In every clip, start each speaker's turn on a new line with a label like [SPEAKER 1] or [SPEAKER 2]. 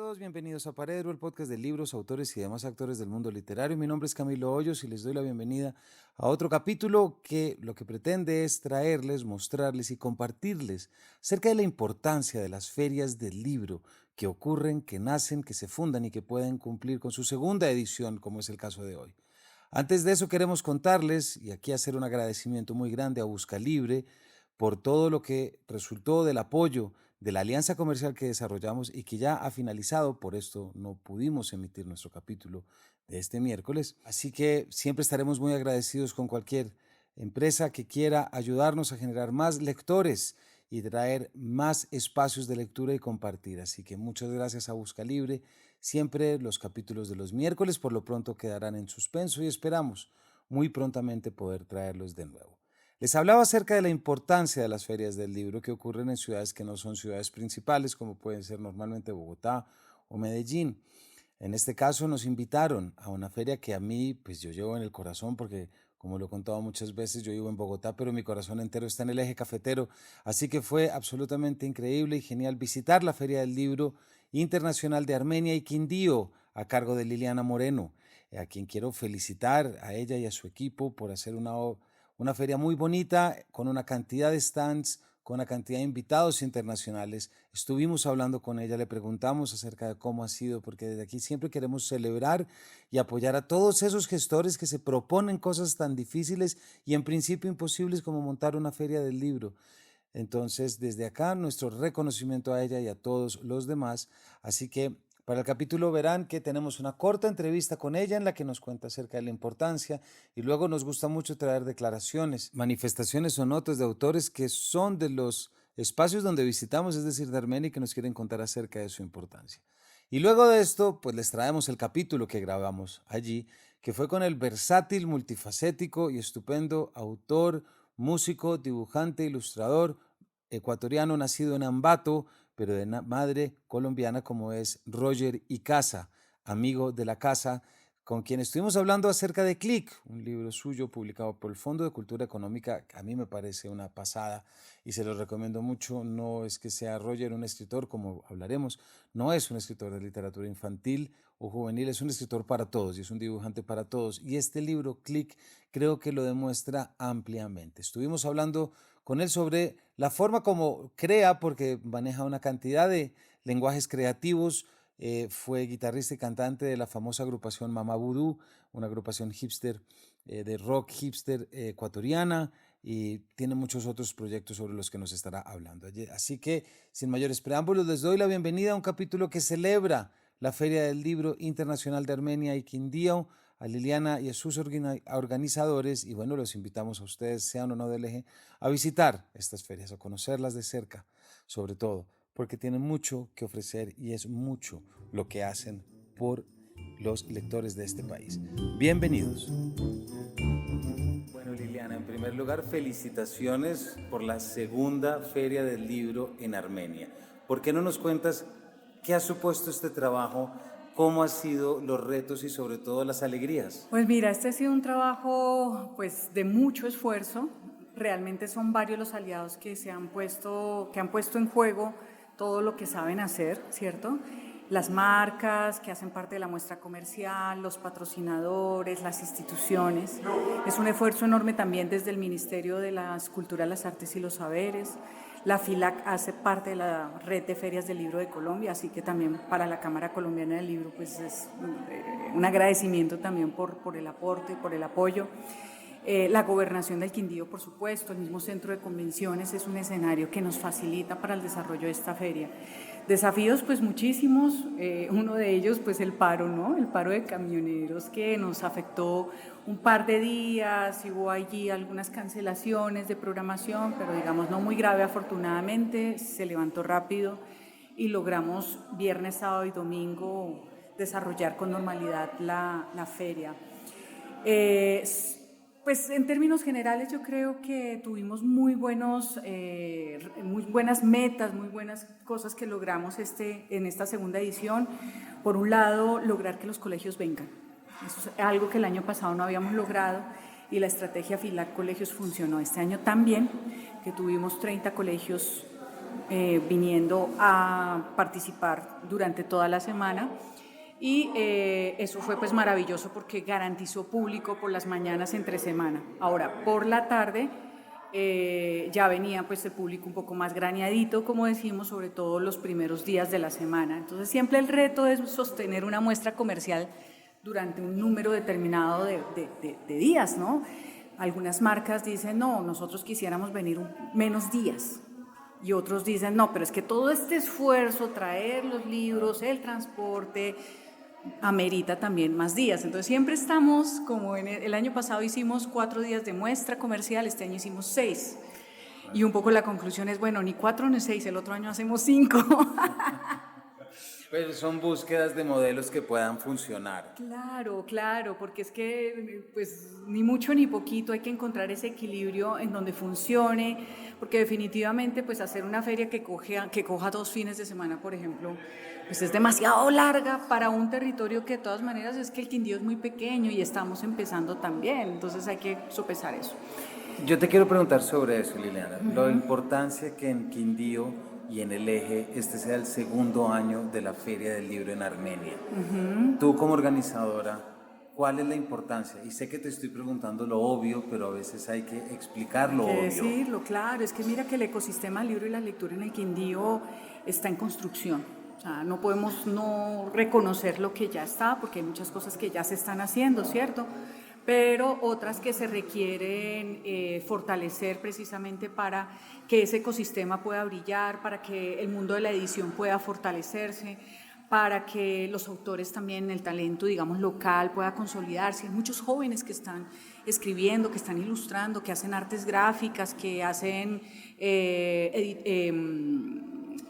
[SPEAKER 1] todos, bienvenidos a Paredro, el podcast de libros, autores y demás actores del mundo literario. Mi nombre es Camilo Hoyos y les doy la bienvenida a otro capítulo que lo que pretende es traerles, mostrarles y compartirles acerca de la importancia de las ferias del libro que ocurren, que nacen, que se fundan y que pueden cumplir con su segunda edición, como es el caso de hoy. Antes de eso queremos contarles y aquí hacer un agradecimiento muy grande a Busca Libre por todo lo que resultó del apoyo de la alianza comercial que desarrollamos y que ya ha finalizado, por esto no pudimos emitir nuestro capítulo de este miércoles. Así que siempre estaremos muy agradecidos con cualquier empresa que quiera ayudarnos a generar más lectores y traer más espacios de lectura y compartir. Así que muchas gracias a Busca Libre. Siempre los capítulos de los miércoles por lo pronto quedarán en suspenso y esperamos muy prontamente poder traerlos de nuevo. Les hablaba acerca de la importancia de las ferias del libro que ocurren en ciudades que no son ciudades principales, como pueden ser normalmente Bogotá o Medellín. En este caso nos invitaron a una feria que a mí, pues yo llevo en el corazón porque, como lo he contado muchas veces, yo vivo en Bogotá, pero mi corazón entero está en el eje cafetero. Así que fue absolutamente increíble y genial visitar la Feria del Libro Internacional de Armenia y Quindío a cargo de Liliana Moreno, a quien quiero felicitar a ella y a su equipo por hacer una feria muy bonita, con una cantidad de stands, con una cantidad de invitados internacionales. Estuvimos hablando con ella, le preguntamos acerca de cómo ha sido, porque desde aquí siempre queremos celebrar y apoyar a todos esos gestores que se proponen cosas tan difíciles y en principio imposibles como montar una feria del libro. Entonces, desde acá, nuestro reconocimiento a ella y a todos los demás. Así que para el capítulo verán que tenemos una corta entrevista con ella en la que nos cuenta acerca de la importancia y luego nos gusta mucho traer declaraciones, manifestaciones o notas de autores que son de los espacios donde visitamos, es decir, de Armenia, y que nos quieren contar acerca de su importancia. Y luego de esto, pues les traemos el capítulo que grabamos allí, que fue con el versátil, multifacético y estupendo autor, músico, dibujante, ilustrador, ecuatoriano nacido en Ambato, pero de madre colombiana como es Roger Icaza, amigo de la casa, con quien estuvimos hablando acerca de Click, un libro suyo publicado por el Fondo de Cultura Económica, que a mí me parece una pasada y se lo recomiendo mucho. No es que sea Roger un escritor, como hablaremos, no es un escritor de literatura infantil o juvenil, es un escritor para todos y es un dibujante para todos. Y este libro, Click, creo que lo demuestra ampliamente. Estuvimos hablando con él sobre la forma como crea, porque maneja una cantidad de lenguajes creativos. Fue guitarrista y cantante de la famosa agrupación Mama Voodoo, una agrupación hipster, de rock hipster ecuatoriana, y tiene muchos otros proyectos sobre los que nos estará hablando. Así que, sin mayores preámbulos, les doy la bienvenida a un capítulo que celebra la Feria del Libro Internacional de Armenia y Quindío, a Liliana y a sus organizadores, y bueno, los invitamos a ustedes, sean o no del eje, a visitar estas ferias, a conocerlas de cerca, sobre todo, porque tienen mucho que ofrecer y es mucho lo que hacen por los lectores de este país. Bienvenidos. Bueno, Liliana, en primer lugar, felicitaciones por la segunda Feria del Libro en Armenia. ¿Por qué no nos cuentas qué ha supuesto este trabajo? ¿Cómo han sido los retos y sobre todo las alegrías?
[SPEAKER 2] Pues mira, este ha sido un trabajo pues de mucho esfuerzo. Realmente son varios los aliados que han puesto en juego todo lo que saben hacer, ¿cierto? Las marcas que hacen parte de la muestra comercial, los patrocinadores, las instituciones. Es un esfuerzo enorme también desde el Ministerio de las Culturas, las Artes y los Saberes. La FILAC hace parte de la red de ferias del libro de Colombia, así que también para la Cámara Colombiana del Libro pues es un agradecimiento también por el aporte, por el apoyo. La gobernación del Quindío, por supuesto, el mismo centro de convenciones es un escenario que nos facilita para el desarrollo de esta feria. Desafíos pues muchísimos, uno de ellos pues el paro, ¿no? El paro de camioneros que nos afectó un par de días, hubo allí algunas cancelaciones de programación, pero digamos no muy grave afortunadamente, se levantó rápido y logramos viernes, sábado y domingo desarrollar con normalidad la feria. Pues en términos generales yo creo que tuvimos muy buenas metas, muy buenas cosas que logramos en esta segunda edición. Por un lado, lograr que los colegios vengan. Eso es algo que el año pasado no habíamos logrado y la estrategia FILAC Colegios funcionó este año también, que tuvimos 30 colegios viniendo a participar durante toda la semana. Y eso fue pues maravilloso porque garantizó público por las mañanas entre semana. Ahora, por la tarde ya venía pues el público un poco más graneadito, como decimos, sobre todo los primeros días de la semana. Entonces siempre el reto es sostener una muestra comercial durante un número determinado de días, ¿no? Algunas marcas dicen, no, nosotros quisiéramos venir menos días. Y otros dicen, no, pero es que todo este esfuerzo, traer los libros, el transporte, amerita también más días. Entonces siempre estamos, como en el año pasado hicimos 4 días de muestra comercial, este año hicimos 6. Y un poco la conclusión es, bueno, ni 4 ni 6, el otro año hacemos 5.
[SPEAKER 1] Pues son búsquedas de modelos que puedan funcionar.
[SPEAKER 2] Claro, claro, porque es que pues ni mucho ni poquito, hay que encontrar ese equilibrio en donde funcione, porque definitivamente pues hacer una feria que coja 2 fines de semana, por ejemplo, pues es demasiado larga para un territorio que de todas maneras es que el Quindío es muy pequeño y estamos empezando también, entonces hay que sopesar eso.
[SPEAKER 1] Yo te quiero preguntar sobre eso, Liliana, la importancia que en Quindío y en el Eje este sea el segundo año de la Feria del Libro en Armenia. Tú como organizadora, ¿cuál es la importancia? Y sé que te estoy preguntando lo obvio, pero a veces hay que explicar lo obvio.
[SPEAKER 2] Decirlo, claro, es que mira que el ecosistema del libro y la lectura en el Quindío está en construcción. O sea, no podemos no reconocer lo que ya está, porque hay muchas cosas que ya se están haciendo, ¿cierto? Pero otras que se requieren fortalecer precisamente para que ese ecosistema pueda brillar, para que el mundo de la edición pueda fortalecerse, para que los autores también, el talento, digamos, local pueda consolidarse. Hay muchos jóvenes que están escribiendo, que están ilustrando, que hacen artes gráficas, que hacen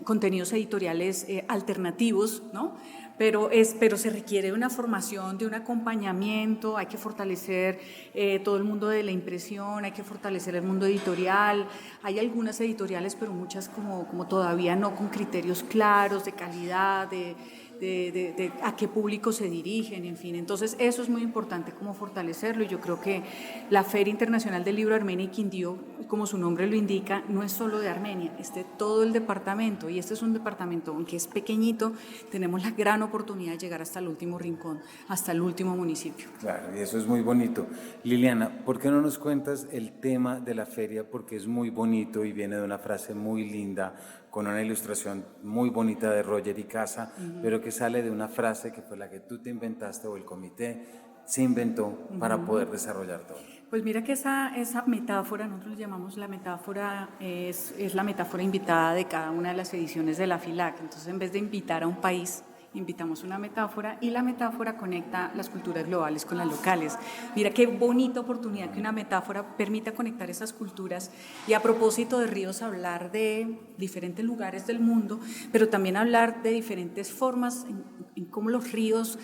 [SPEAKER 2] contenidos editoriales alternativos, ¿no? Pero se requiere una formación, de un acompañamiento, hay que fortalecer todo el mundo de la impresión, hay que fortalecer el mundo editorial. Hay algunas editoriales, pero muchas como todavía no con criterios claros de calidad, de a qué público se dirigen, en fin. Entonces eso es muy importante como fortalecerlo, y yo creo que la Feria Internacional del Libro Armenia y Quindío, como su nombre lo indica, no es solo de Armenia, es de todo el departamento, y este es un departamento, aunque es pequeñito, tenemos la gran oportunidad de llegar hasta el último rincón, hasta el último municipio.
[SPEAKER 1] Claro, y eso es muy bonito. Liliana, ¿por qué no nos cuentas el tema de la feria? Porque es muy bonito y viene de una frase muy linda, con una ilustración muy bonita de Roger y Casa, pero que sale de una frase que fue la que tú te inventaste o el comité se inventó para poder desarrollar todo.
[SPEAKER 2] Pues mira que esa metáfora, nosotros llamamos la metáfora, es la metáfora invitada de cada una de las ediciones de la FILAC. Entonces, en vez de invitar a un país, invitamos una metáfora, y la metáfora conecta las culturas globales con las locales. Mira qué bonita oportunidad que una metáfora permita conectar esas culturas. Y a propósito de ríos, hablar de diferentes lugares del mundo, pero también hablar de diferentes formas en cómo los ríos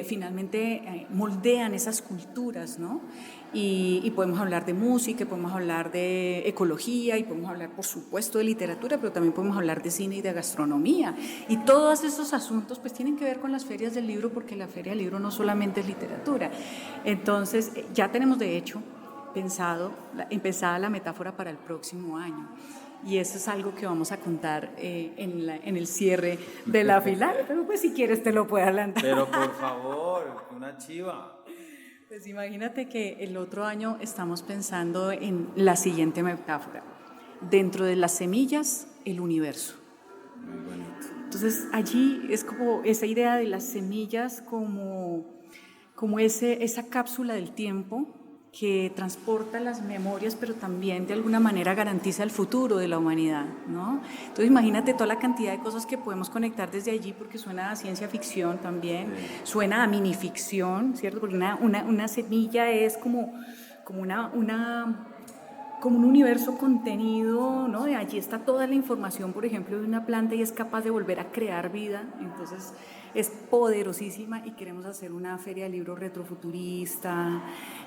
[SPEAKER 2] finalmente moldean esas culturas, ¿no? Y podemos hablar de música, podemos hablar de ecología, y podemos hablar, por supuesto, de literatura, pero también podemos hablar de cine y de gastronomía. Y todos esos asuntos pues tienen que ver con las ferias del libro, porque la Feria del Libro no solamente es literatura. Entonces, ya tenemos de hecho empezada la metáfora para el próximo año. Y eso es algo que vamos a contar en el cierre de la fila, pero pues si quieres te lo puedo adelantar.
[SPEAKER 1] Pero por favor, una chiva.
[SPEAKER 2] Pues imagínate que el otro año estamos pensando en la siguiente metáfora: dentro de las semillas, el universo.
[SPEAKER 1] Muy bonito.
[SPEAKER 2] Entonces allí es como esa idea de las semillas como esa cápsula del tiempo que transporta las memorias, pero también de alguna manera garantiza el futuro de la humanidad, ¿no? Entonces imagínate toda la cantidad de cosas que podemos conectar desde allí, porque suena a ciencia ficción también, suena a minificción, ¿cierto? Porque una semilla es como un universo contenido, ¿no? De allí está toda la información, por ejemplo, de una planta, y es capaz de volver a crear vida. Entonces es poderosísima, y queremos hacer una feria de libros retrofuturista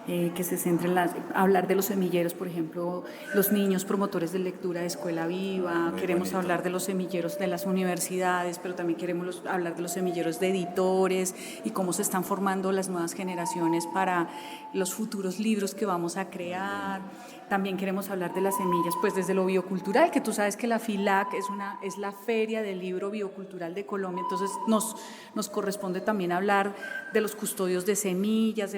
[SPEAKER 2] que se centre en hablar de los semilleros, por ejemplo, los niños promotores de lectura de Escuela Viva. Muy queremos bonito. Hablar de los semilleros de las universidades, pero también queremos hablar de los semilleros de editores y cómo se están formando las nuevas generaciones para los futuros libros que vamos a crear. También queremos hablar de las semillas, pues desde lo biocultural, que tú sabes que la FILAC es la Feria del Libro Biocultural de Colombia, entonces nos corresponde también hablar de los custodios de semillas,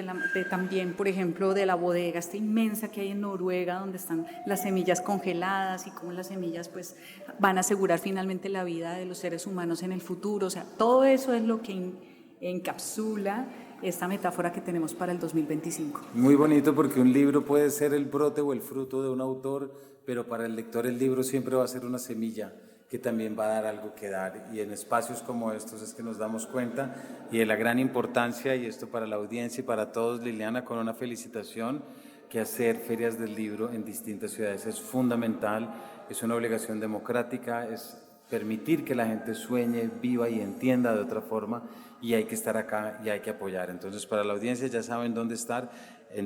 [SPEAKER 2] también, por ejemplo, de la bodega esta inmensa que hay en Noruega, donde están las semillas congeladas y cómo las semillas pues van a asegurar finalmente la vida de los seres humanos en el futuro. O sea, todo eso es lo que encapsula esta metáfora que tenemos para el 2025.
[SPEAKER 1] Muy bonito, porque un libro puede ser el brote o el fruto de un autor, pero para el lector el libro siempre va a ser una semilla que también va a dar algo que dar, y en espacios como estos es que nos damos cuenta y de la gran importancia, y esto para la audiencia y para todos, Liliana, con una felicitación, que hacer ferias del libro en distintas ciudades es fundamental, es una obligación democrática, es permitir que la gente sueñe, viva y entienda de otra forma, y hay que estar acá y hay que apoyar. Entonces, para la audiencia ya saben dónde estar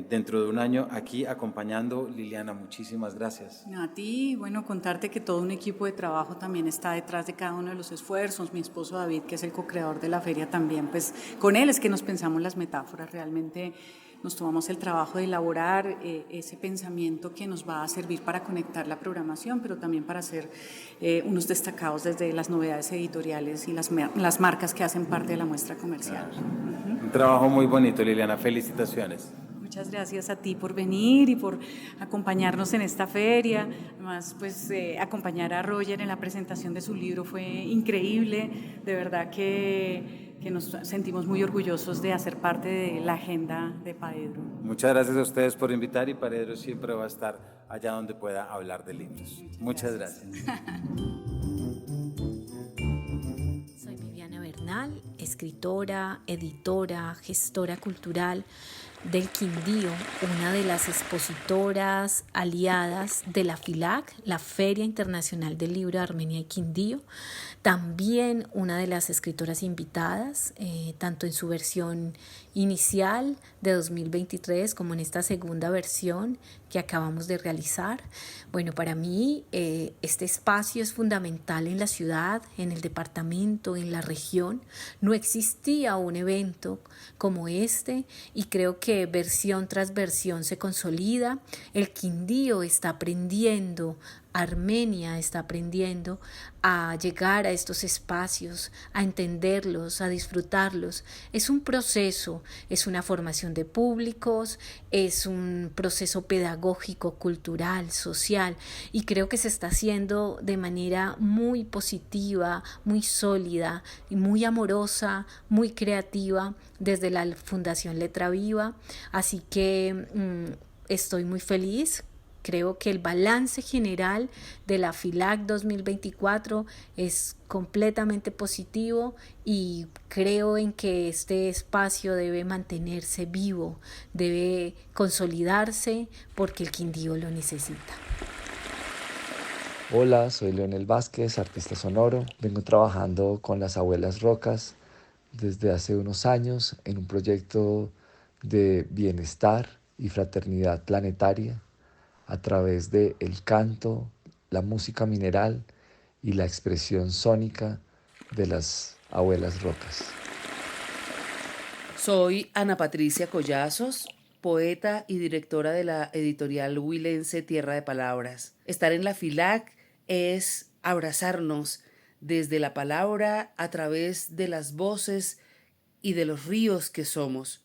[SPEAKER 1] dentro de un año aquí acompañando. Liliana, muchísimas gracias.
[SPEAKER 2] A ti, bueno, contarte que todo un equipo de trabajo también está detrás de cada uno de los esfuerzos. Mi esposo David, que es el co-creador de la feria también, pues con él es que nos pensamos las metáforas. Realmente nos tomamos el trabajo de elaborar ese pensamiento que nos va a servir para conectar la programación, pero también para hacer unos destacados desde las novedades editoriales y las marcas que hacen parte de la muestra comercial.
[SPEAKER 1] Un trabajo muy bonito, Liliana, felicitaciones.
[SPEAKER 2] Muchas gracias a ti por venir y por acompañarnos en esta feria. Además, pues acompañar a Roger en la presentación de su libro fue increíble. De verdad que nos sentimos muy orgullosos de hacer parte de la agenda de Paedro.
[SPEAKER 1] Muchas gracias a ustedes por invitar, y Paedro siempre va a estar allá donde pueda hablar de libros. Muchas gracias.
[SPEAKER 3] Soy Viviana Bernal, escritora, editora, gestora cultural del Quindío, una de las expositoras aliadas de la FILAC, la Feria Internacional del Libro de Armenia y Quindío, también una de las escritoras invitadas, tanto en su versión inicial de 2023 como en esta segunda versión que acabamos de realizar. Bueno, para mí este espacio es fundamental en la ciudad, en el departamento, en la región. No existía un evento como este y creo que versión tras versión se consolida. El Quindío está aprendiendo, Armenia está aprendiendo a llegar a estos espacios, a entenderlos, a disfrutarlos. Es un proceso, es una formación de públicos, es un proceso pedagógico, cultural, social, y creo que se está haciendo de manera muy positiva, muy sólida y muy amorosa, muy creativa desde la Fundación Letra Viva. Así que estoy muy feliz. Creo que el balance general de la FILAC 2024 es completamente positivo y creo en que este espacio debe mantenerse vivo, debe consolidarse porque el Quindío lo necesita.
[SPEAKER 4] Hola, soy Leonel Vázquez, artista sonoro. Vengo trabajando con las Abuelas Rocas desde hace unos años en un proyecto de bienestar y fraternidad planetaria a través de el canto, la música mineral y la expresión sónica de las Abuelas Rocas.
[SPEAKER 5] Soy Ana Patricia Collazos, poeta y directora de la editorial huilense Tierra de Palabras. Estar en la FILAC es abrazarnos desde la palabra a través de las voces y de los ríos que somos.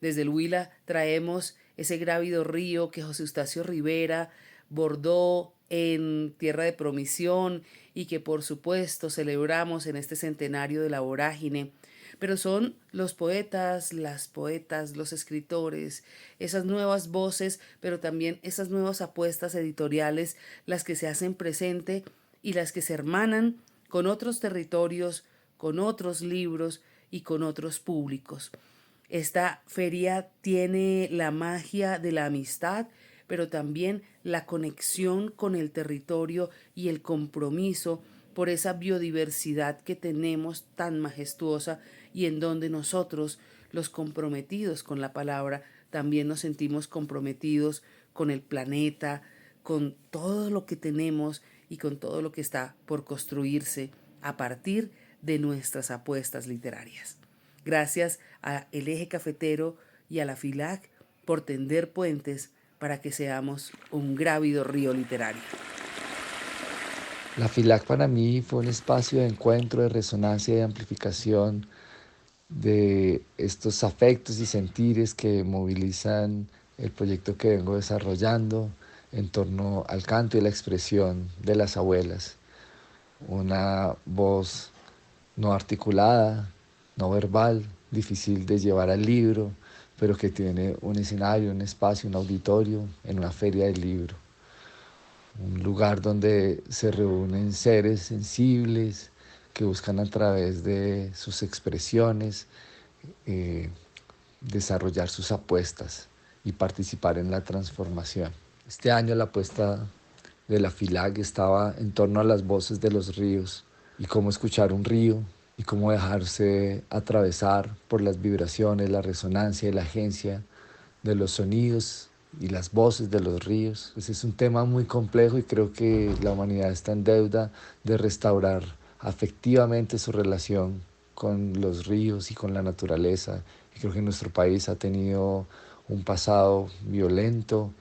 [SPEAKER 5] Desde el Huila traemos ese grávido río que José Eustacio Rivera bordó en Tierra de Promisión y que por supuesto celebramos en este centenario de la vorágine. Pero son los poetas, las poetas, los escritores, esas nuevas voces, pero también esas nuevas apuestas editoriales, las que se hacen presente y las que se hermanan con otros territorios, con otros libros y con otros públicos. Esta feria tiene la magia de la amistad, pero también la conexión con el territorio y el compromiso por esa biodiversidad que tenemos tan majestuosa y en donde nosotros, los comprometidos con la palabra, también nos sentimos comprometidos con el planeta, con todo lo que tenemos y con todo lo que está por construirse a partir de nuestras apuestas literarias. Gracias a El Eje Cafetero y a la FILAC por tender puentes para que seamos un grávido río literario.
[SPEAKER 4] La FILAC para mí fue un espacio de encuentro, de resonancia y de amplificación de estos afectos y sentires que movilizan el proyecto que vengo desarrollando en torno al canto y la expresión de las abuelas. Una voz no articulada, no verbal, difícil de llevar al libro, pero que tiene un escenario, un espacio, un auditorio en una feria del libro. Un lugar donde se reúnen seres sensibles que buscan a través de sus expresiones eh, desarrollar sus apuestas y participar en la transformación. Este año la apuesta de la FILAG estaba en torno a las voces de los ríos y cómo escuchar un río y cómo dejarse atravesar por las vibraciones, la resonancia y la agencia de los sonidos y las voces de los ríos. Pues es un tema muy complejo y creo que la humanidad está en deuda de restaurar afectivamente su relación con los ríos y con la naturaleza. Y creo que nuestro país ha tenido un pasado violento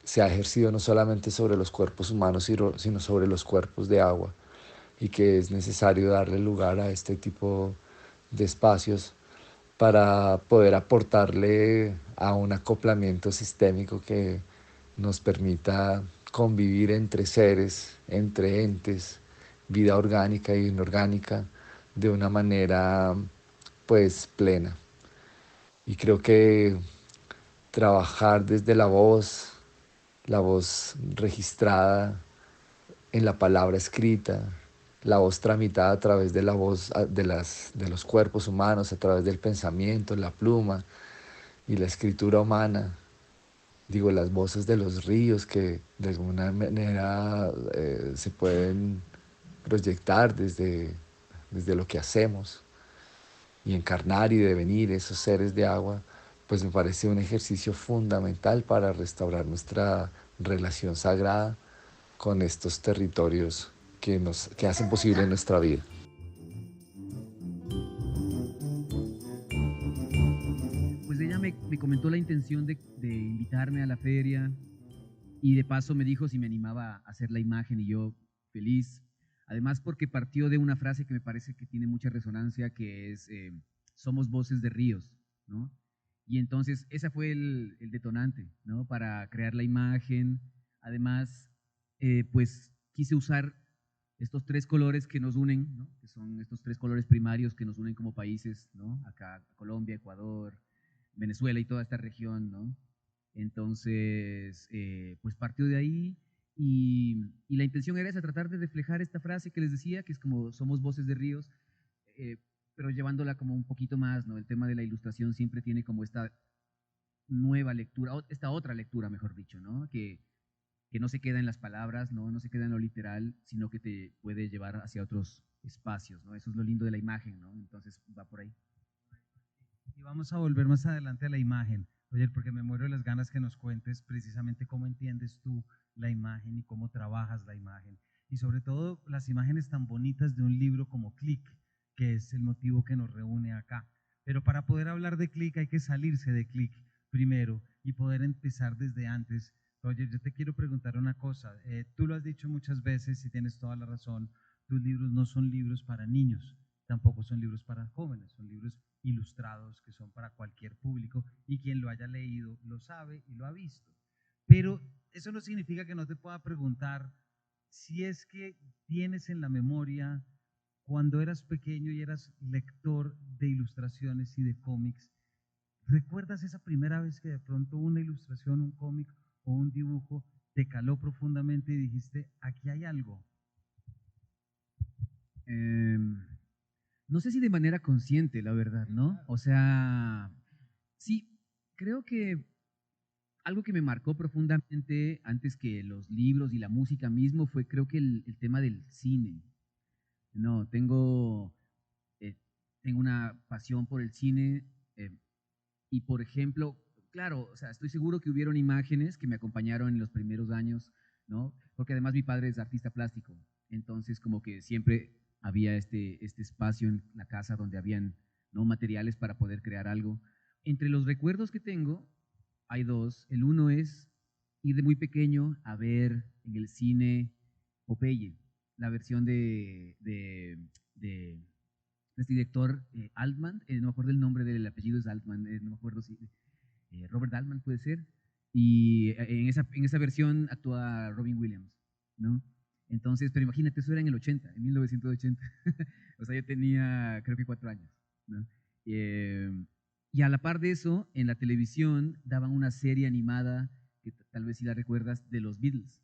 [SPEAKER 4] se ha ejercido no solamente sobre los cuerpos humanos, sino sobre los cuerpos de agua, y que es necesario darle lugar a este tipo de espacios para poder aportarle a un acoplamiento sistémico que nos permita convivir entre seres, entre entes, vida orgánica y inorgánica, de una manera pues plena. Y creo que trabajar desde la voz registrada en la palabra escrita, la voz tramitada a través de la voz de los cuerpos humanos, a través del pensamiento, la pluma y la escritura humana. Digo, las voces de los ríos que de alguna manera se pueden proyectar desde lo que hacemos y encarnar y devenir esos seres de agua, pues me parece un ejercicio fundamental para restaurar nuestra relación sagrada con estos territorios que hacen posible nuestra vida.
[SPEAKER 6] Pues ella me comentó la intención de invitarme a la feria y de paso me dijo si me animaba a hacer la imagen y yo feliz. Además porque partió de una frase que me parece que tiene mucha resonancia, que es somos voces de ríos, ¿no? Y entonces esa fue el detonante, ¿no? Para crear la imagen. Además, pues quise usar estos tres colores que nos unen, ¿no? Que son estos tres colores primarios que nos unen como países, ¿no? Acá Colombia, Ecuador, Venezuela y toda esta región, ¿no? Entonces, pues partió de ahí y la intención era esa, tratar de reflejar esta frase que les decía, que es como somos voces de ríos, eh, pero llevándola como un poquito más, ¿no? El tema de la ilustración siempre tiene como esta nueva lectura, esta otra lectura, mejor dicho, ¿no? Que no se queda en las palabras, ¿no? No se queda en lo literal, sino que te puede llevar hacia otros espacios, ¿no? Eso es lo lindo de la imagen, ¿no? Entonces va por ahí.
[SPEAKER 7] Y vamos a volver más adelante a la imagen. Oye, porque me muero de las ganas que nos cuentes precisamente cómo entiendes tú la imagen y cómo trabajas la imagen. Y sobre todo las imágenes tan bonitas de un libro como Click, que es el motivo que nos reúne acá. Pero para poder hablar de Click hay que salirse de Click primero y poder empezar desde antes. Oye, yo te quiero preguntar una cosa. Tú lo has dicho muchas veces y tienes toda la razón. Tus libros no son libros para niños, tampoco son libros para jóvenes, son libros ilustrados que son para cualquier público y quien lo haya leído lo sabe y lo ha visto. Pero eso no significa que no te pueda preguntar si es que tienes en la memoria cuando eras pequeño y eras lector de ilustraciones y de cómics, ¿recuerdas esa primera vez que de pronto una ilustración, un cómic o un dibujo te caló profundamente y dijiste, aquí hay algo?
[SPEAKER 6] No sé si de manera consciente, la verdad, ¿no? O sea, sí, creo que algo que me marcó profundamente antes que los libros y la música mismo fue creo que el tema del cine. No, eh, tengo una pasión por el cine y, por ejemplo, claro, o sea, estoy seguro que hubieron imágenes que me acompañaron en los primeros años, ¿no? Porque además mi padre es artista plástico, entonces como que siempre había este espacio en la casa donde habían, ¿no? Materiales para poder crear algo. Entre los recuerdos que tengo hay dos. El uno es ir de muy pequeño a ver en el cine Popeye, la versión de este director Altman, no me acuerdo el nombre del apellido, es Altman, no me acuerdo si Robert Altman puede ser, y en esa versión actúa Robin Williams, ¿no? Entonces, pero imagínate, eso era en el 80, en 1980, o sea, yo tenía creo que 4 años, ¿no? Eh, y a la par de eso, en la televisión daban una serie animada, que tal vez si la recuerdas, de los Beatles,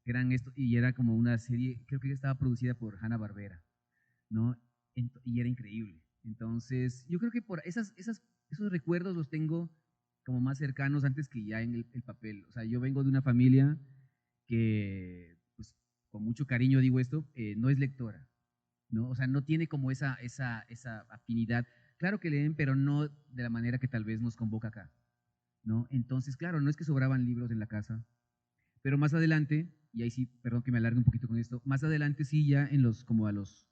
[SPEAKER 6] que eran esto, y era como una serie, creo que estaba producida por Hanna-Barbera, ¿no? Y era increíble. Entonces, yo creo que por esos recuerdos los tengo como más cercanos antes que ya en el papel. O sea, yo vengo de una familia que, pues, con mucho cariño digo esto, no es lectora, ¿no? O sea, no tiene como esa afinidad. Claro que leen, pero no de la manera que tal vez nos convoca acá, ¿no? Entonces, claro, no es que sobraban libros en la casa, pero más adelante, y ahí sí, perdón que me alargue un poquito con esto, más adelante sí ya como a los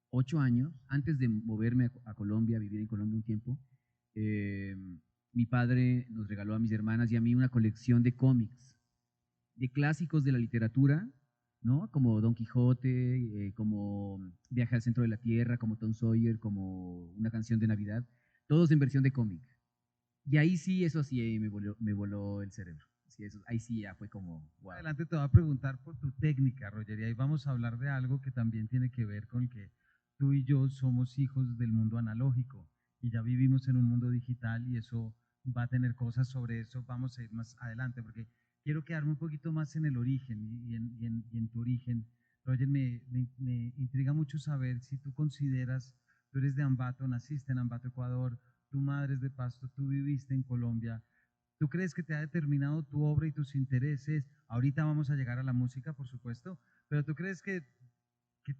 [SPEAKER 6] 8 años, antes de moverme a Colombia, a vivir en Colombia un tiempo, eh, mi padre nos regaló a mis hermanas y a mí una colección de cómics, de clásicos de la literatura, ¿no? Como Don Quijote, como Viaje al centro de la Tierra, como Tom Sawyer, como Una canción de Navidad, todos en versión de cómic. Y ahí sí, eso sí, me voló el cerebro. Sí, ahí sí ya fue como, wow.
[SPEAKER 7] Adelante te voy a preguntar por tu técnica, Roger, y ahí vamos a hablar de algo que también tiene que ver con que tú y yo somos hijos del mundo analógico y ya vivimos en un mundo digital y eso va a tener cosas sobre eso, vamos a ir más adelante, porque quiero quedarme un poquito más en el origen y en tu origen. Roger, me intriga mucho saber si tú consideras, tú eres de Ambato, naciste en Ambato, Ecuador, tu madre es de Pasto, tú viviste en Colombia. ¿Tú crees que te ha determinado tu obra y tus intereses? Ahorita vamos a llegar a la música, por supuesto, pero ¿tú crees que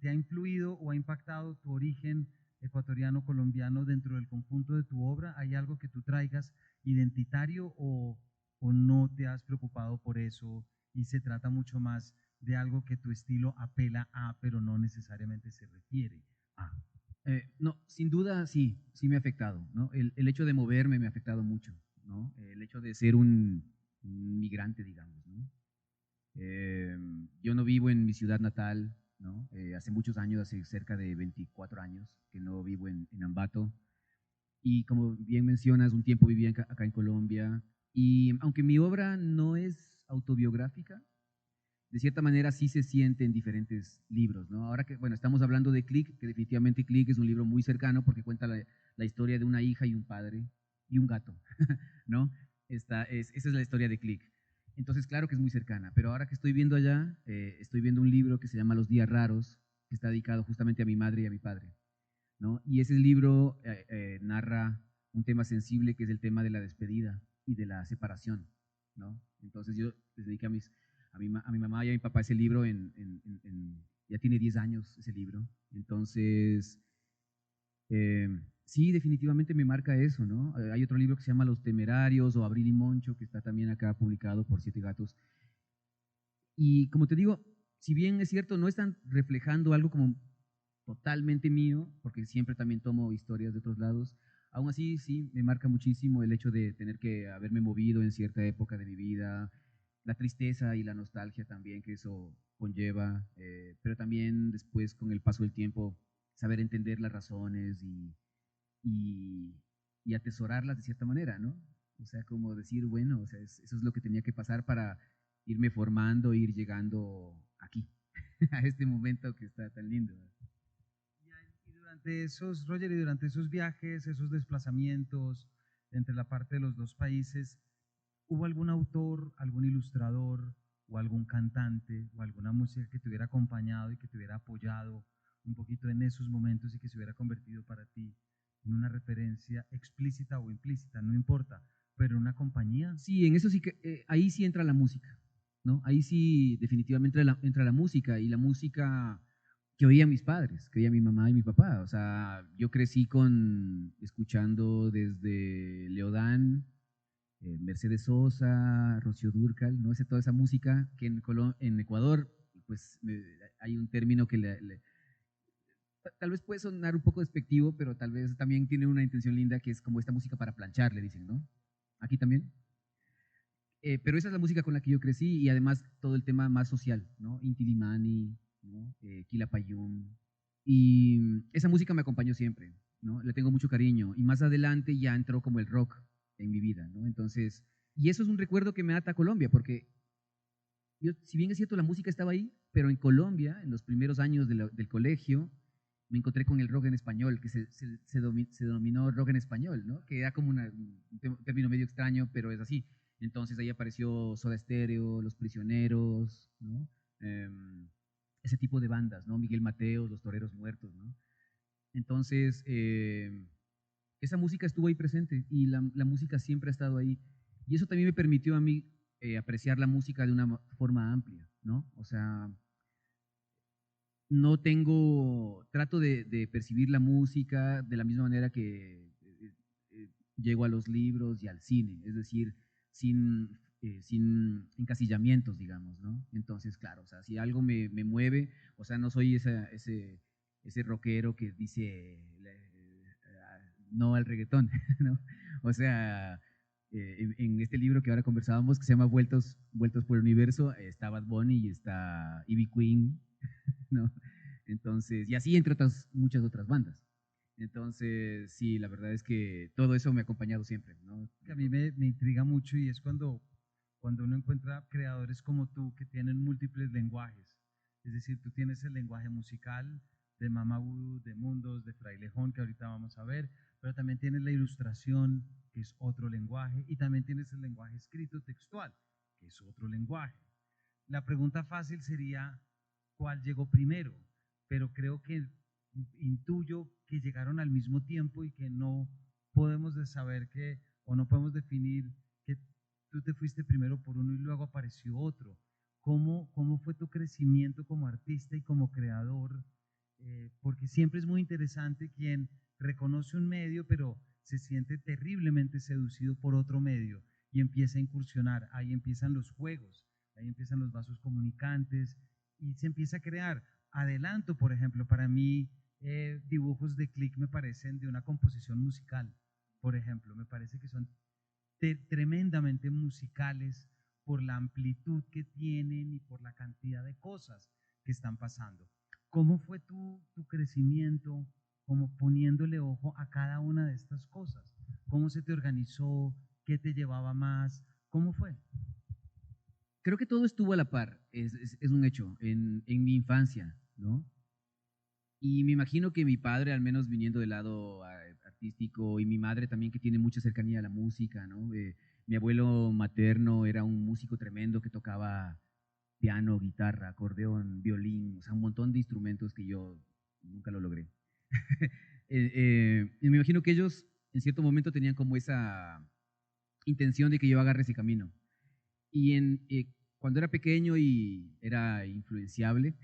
[SPEAKER 7] te ha influido o ha impactado tu origen ecuatoriano, colombiano dentro del conjunto de tu obra? ¿Hay algo que tú traigas identitario o no te has preocupado por eso y se trata mucho más de algo que tu estilo apela a, pero no necesariamente se refiere a?
[SPEAKER 6] No, sin duda sí me ha afectado, ¿no? El hecho de moverme me ha afectado mucho, ¿no? El hecho de ser un migrante, digamos, ¿no? Yo no vivo en mi ciudad natal, ¿no? Hace muchos años, hace cerca de 24 años que no vivo en Ambato. Y como bien mencionas, un tiempo vivía acá en Colombia. Y aunque mi obra no es autobiográfica, de cierta manera sí se siente en diferentes libros, ¿no? Ahora que, bueno, estamos hablando de Click, que definitivamente Click es un libro muy cercano porque cuenta la historia de una hija y un padre y un gato, ¿no? Esa es la historia de Click. Entonces, claro que es muy cercana, pero ahora que estoy viendo allá, estoy viendo un libro que se llama Los Días Raros, que está dedicado justamente a mi madre y a mi padre, ¿no? Y ese libro narra un tema sensible que es el tema de la despedida y de la separación, ¿no? Entonces yo les dediqué a mi mamá y a mi papá ese libro ya tiene 10 años ese libro. Entonces, sí, definitivamente me marca eso, ¿no? Hay otro libro que se llama Los Temerarios o Abril y Moncho, que está también acá publicado por Siete Gatos. Y como te digo, si bien es cierto, no están reflejando algo como totalmente mío, porque siempre también tomo historias de otros lados, aún así sí me marca muchísimo el hecho de tener que haberme movido en cierta época de mi vida, la tristeza y la nostalgia también que eso conlleva, pero también después con el paso del tiempo saber entender las razones y, y atesorarlas de cierta manera, ¿no? O sea, como decir, bueno, o sea, eso es lo que tenía que pasar para irme formando, ir llegando aquí, a este momento que está tan lindo.
[SPEAKER 7] Y durante esos, Roger, y durante esos viajes, esos desplazamientos entre la parte de los dos países, ¿hubo algún autor, algún ilustrador o algún cantante o alguna música que te hubiera acompañado y que te hubiera apoyado un poquito en esos momentos y que se hubiera convertido para ti en una referencia explícita o implícita, no importa, pero en una compañía?
[SPEAKER 6] Sí, en eso sí que, ahí sí entra la música, ¿no? Ahí sí definitivamente entra la música y la música que oían mis padres, que oía mi mamá y mi papá. O sea, yo crecí escuchando desde Leodán, Mercedes Sosa, Rocío Dúrcal, ¿no? Toda esa música que en Ecuador, pues hay un término que tal vez puede sonar un poco despectivo, pero tal vez también tiene una intención linda que es como esta música para planchar, le dicen, ¿no? aquí también. Pero esa es la música con la que yo crecí y además todo el tema más social, ¿no? Inti Illimani, ¿no? Quilapayún. Y esa música me acompañó siempre, ¿no? Le tengo mucho cariño. Y más adelante ya entró como el rock en mi vida, ¿no? Entonces, y eso es un recuerdo que me ata a Colombia, porque yo, si bien es cierto, la música estaba ahí, pero en Colombia, en los primeros años del colegio, me encontré con el rock en español, que se denominó rock en español, ¿no? Que era como un término medio extraño, pero es así. Entonces ahí apareció Soda Stereo, Los Prisioneros, ¿no? Ese tipo de bandas, ¿no? Miguel Mateos, Los Toreros Muertos, ¿no? Entonces, esa música estuvo ahí presente y la música siempre ha estado ahí. Y eso también me permitió a mí apreciar la música de una forma amplia, ¿no? O sea, no tengo, trato de percibir la música de la misma manera que llego a los libros y al cine, es decir, sin encasillamientos, digamos, ¿no? Entonces, claro, o sea, si algo me mueve, o sea, no soy ese rockero que dice no al reggaetón, ¿no? O sea, en este libro que ahora conversábamos, que se llama Vueltos por el Universo, está Bad Bunny y está Ivy Queen, ¿no? Entonces, y así entre muchas otras bandas. Entonces, sí, la verdad es que todo eso me ha acompañado siempre, ¿no?
[SPEAKER 7] Que a mí me intriga mucho y es cuando uno encuentra creadores como tú que tienen múltiples lenguajes. Es decir, tú tienes el lenguaje musical de Mama Voodoo, de Mundos, de Frailejón, que ahorita vamos a ver, pero también tienes la ilustración, que es otro lenguaje, y también tienes el lenguaje escrito textual, que es otro lenguaje. La pregunta fácil sería, ¿cuál llegó primero? Pero creo que intuyo que llegaron al mismo tiempo y que no podemos saber que, o no podemos definir que tú te fuiste primero por uno y luego apareció otro. ¿Cómo fue tu crecimiento como artista y como creador? Porque siempre es muy interesante quien reconoce un medio, pero se siente terriblemente seducido por otro medio y empieza a incursionar. Ahí empiezan los juegos, ahí empiezan los vasos comunicantes y se empieza a crear. Adelanto, por ejemplo, para mí dibujos de Click me parecen de una composición musical, por ejemplo, me parece que son tremendamente musicales por la amplitud que tienen y por la cantidad de cosas que están pasando. ¿Cómo fue tu crecimiento, como poniéndole ojo a cada una de estas cosas? ¿Cómo se te organizó? ¿Qué te llevaba más? ¿Cómo fue?
[SPEAKER 6] Creo que todo estuvo a la par, es un hecho, en mi infancia, ¿no? Y me imagino que mi padre, al menos viniendo del lado artístico, y mi madre también, que tiene mucha cercanía a la música, ¿no? Mi abuelo materno era un músico tremendo que tocaba piano, guitarra, acordeón, violín, o sea, un montón de instrumentos que yo nunca lo logré. Y me imagino que ellos en cierto momento tenían como esa intención de que yo agarre ese camino. Y cuando era pequeño y era influenciable,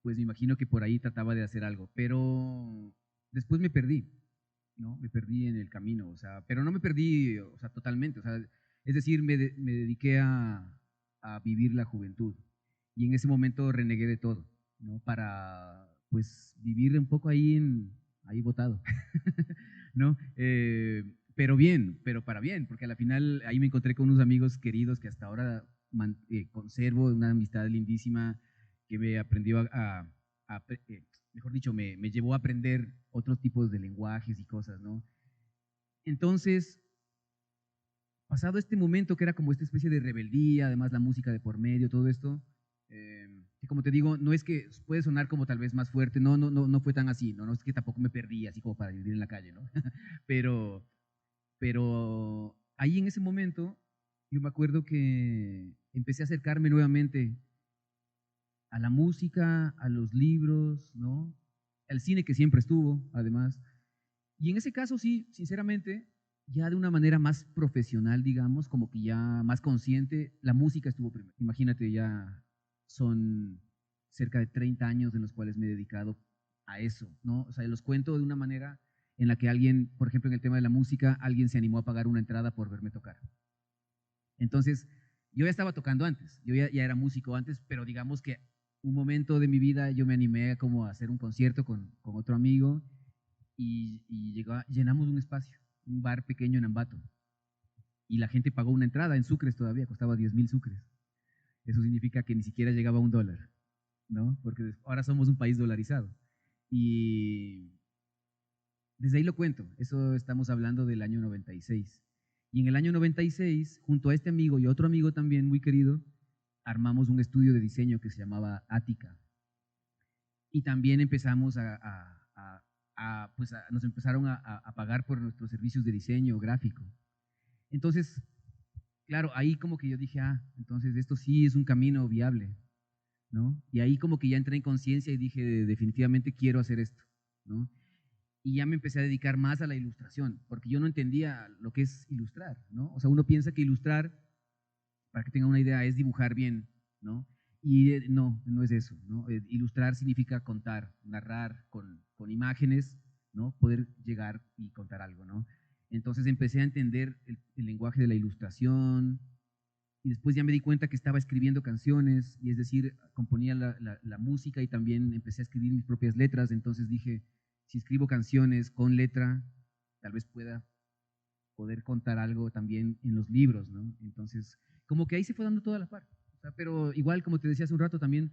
[SPEAKER 6] pues me imagino que por ahí trataba de hacer algo, pero después me perdí, ¿no? Me perdí en el camino, o sea, pero no me perdí, o sea, totalmente, o sea, es decir, me dediqué a vivir la juventud y en ese momento renegué de todo, ¿no? Para, pues, vivir un poco ahí botado, ¿no? Pero bien, pero para bien, porque a la final ahí me encontré con unos amigos queridos que hasta ahora conservo, una amistad lindísima que me aprendió mejor dicho, me llevó a aprender otros tipos de lenguajes y cosas, ¿no? Entonces, pasado este momento que era como esta especie de rebeldía, además la música de por medio, todo esto, que como te digo, no es que puede sonar como tal vez más fuerte, no fue tan así, no es que tampoco me perdí así como para vivir en la calle, ¿no? pero ahí en ese momento yo me acuerdo que empecé a acercarme nuevamente a la música, a los libros, ¿no? Al cine que siempre estuvo, además. Y en ese caso sí, sinceramente, ya de una manera más profesional, digamos, como que ya más consciente, la música estuvo primero. Imagínate, ya son cerca de 30 años en los cuales me he dedicado a eso, ¿no? O sea, los cuento de una manera en la que alguien, por ejemplo, en el tema de la música, alguien se animó a pagar una entrada por verme tocar. Entonces, yo ya estaba tocando antes, yo ya era músico antes, pero digamos que un momento de mi vida yo me animé como a hacer un concierto con otro amigo y llenamos un espacio, un bar pequeño en Ambato. y la gente pagó una entrada en sucres todavía, costaba 10,000 sucres. Eso significa que ni siquiera llegaba a $1, ¿no? Porque ahora somos un país dolarizado. Y desde ahí lo cuento, eso estamos hablando del año 96. Y en el año 96, junto a este amigo y otro amigo también muy querido, armamos un estudio de diseño que se llamaba Ática. Y también empezamos nos empezaron a pagar por nuestros servicios de diseño gráfico. Entonces, claro, ahí como que yo dije, entonces esto sí es un camino viable, ¿no? Y ahí como que ya entré en conciencia y dije, definitivamente quiero hacer esto, ¿no? Y ya me empecé a dedicar más a la ilustración, porque yo no entendía lo que es ilustrar, ¿no? O sea, uno piensa que ilustrar, para que tengan una idea, es dibujar bien, ¿no? Y no es eso, ¿no? Ilustrar significa contar, narrar con imágenes, ¿no? Poder llegar y contar algo, ¿no? Entonces empecé a entender el lenguaje de la ilustración y después ya me di cuenta que estaba escribiendo canciones, y es decir, componía la música y también empecé a escribir mis propias letras. Entonces dije, si escribo canciones con letra, tal vez pueda poder contar algo también en los libros, ¿no? Entonces, como que ahí se fue dando toda la parte. O sea, pero igual, como te decía hace un rato también,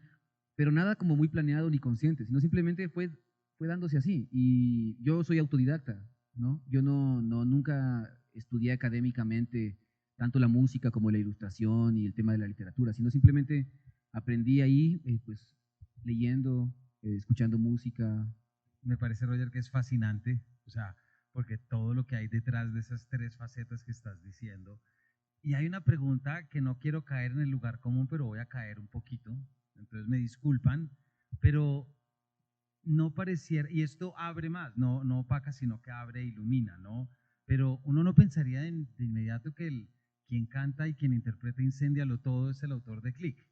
[SPEAKER 6] pero nada como muy planeado ni consciente, sino simplemente fue dándose así. Y yo soy autodidacta, ¿no? Yo nunca estudié académicamente tanto la música como la ilustración y el tema de la literatura, sino simplemente aprendí ahí, pues, leyendo, escuchando música.
[SPEAKER 7] Me parece, Roger, que es fascinante, o sea, porque todo lo que hay detrás de esas 3 facetas que estás diciendo. Y hay una pregunta que no quiero caer en el lugar común, pero voy a caer un poquito, entonces me disculpan, pero no pareciera, y esto abre más, no opaca, sino que abre e ilumina, ¿no? Pero uno no pensaría de inmediato que quien canta y quien interpreta Incéndialo Todo es el autor de Click.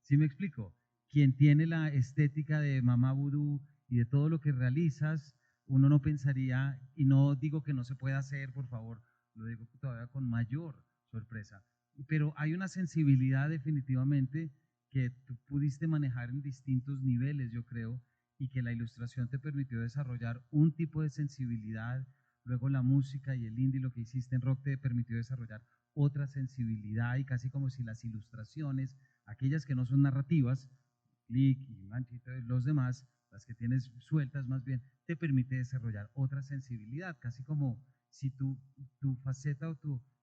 [SPEAKER 7] ¿Sí me explico? Quien tiene la estética de Mamá Vudú y de todo lo que realizas, uno no pensaría, y no digo que no se pueda hacer, por favor, lo digo todavía con mayor sorpresa, pero hay una sensibilidad definitivamente que tú pudiste manejar en distintos niveles, yo creo, y que la ilustración te permitió desarrollar un tipo de sensibilidad. Luego la música y el indie, lo que hiciste en rock, te permitió desarrollar otra sensibilidad, y casi como si las ilustraciones, aquellas que no son narrativas, Click y Manchito y los demás, las que tienes sueltas más bien, te permite desarrollar otra sensibilidad, casi como si tu faceta o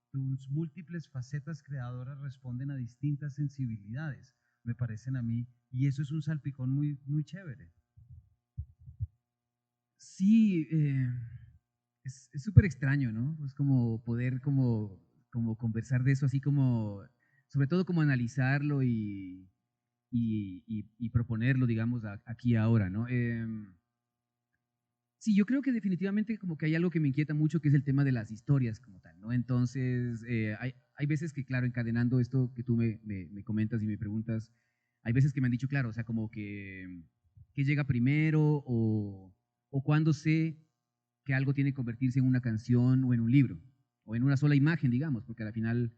[SPEAKER 7] tus múltiples facetas creadoras responden a distintas sensibilidades, me parecen a mí, y eso es un salpicón muy, muy chévere.
[SPEAKER 6] Sí, es súper extraño, ¿no? Es como poder como conversar de eso, así como, sobre todo como analizarlo y proponerlo, digamos, aquí ahora, ¿no? Sí, yo creo que definitivamente como que hay algo que me inquieta mucho, que es el tema de las historias como tal, ¿no? Entonces, hay veces que, claro, encadenando esto que tú me comentas y me preguntas, hay veces que me han dicho, claro, o sea, como que llega primero o cuando sé que algo tiene que convertirse en una canción o en un libro o en una sola imagen, digamos, porque al final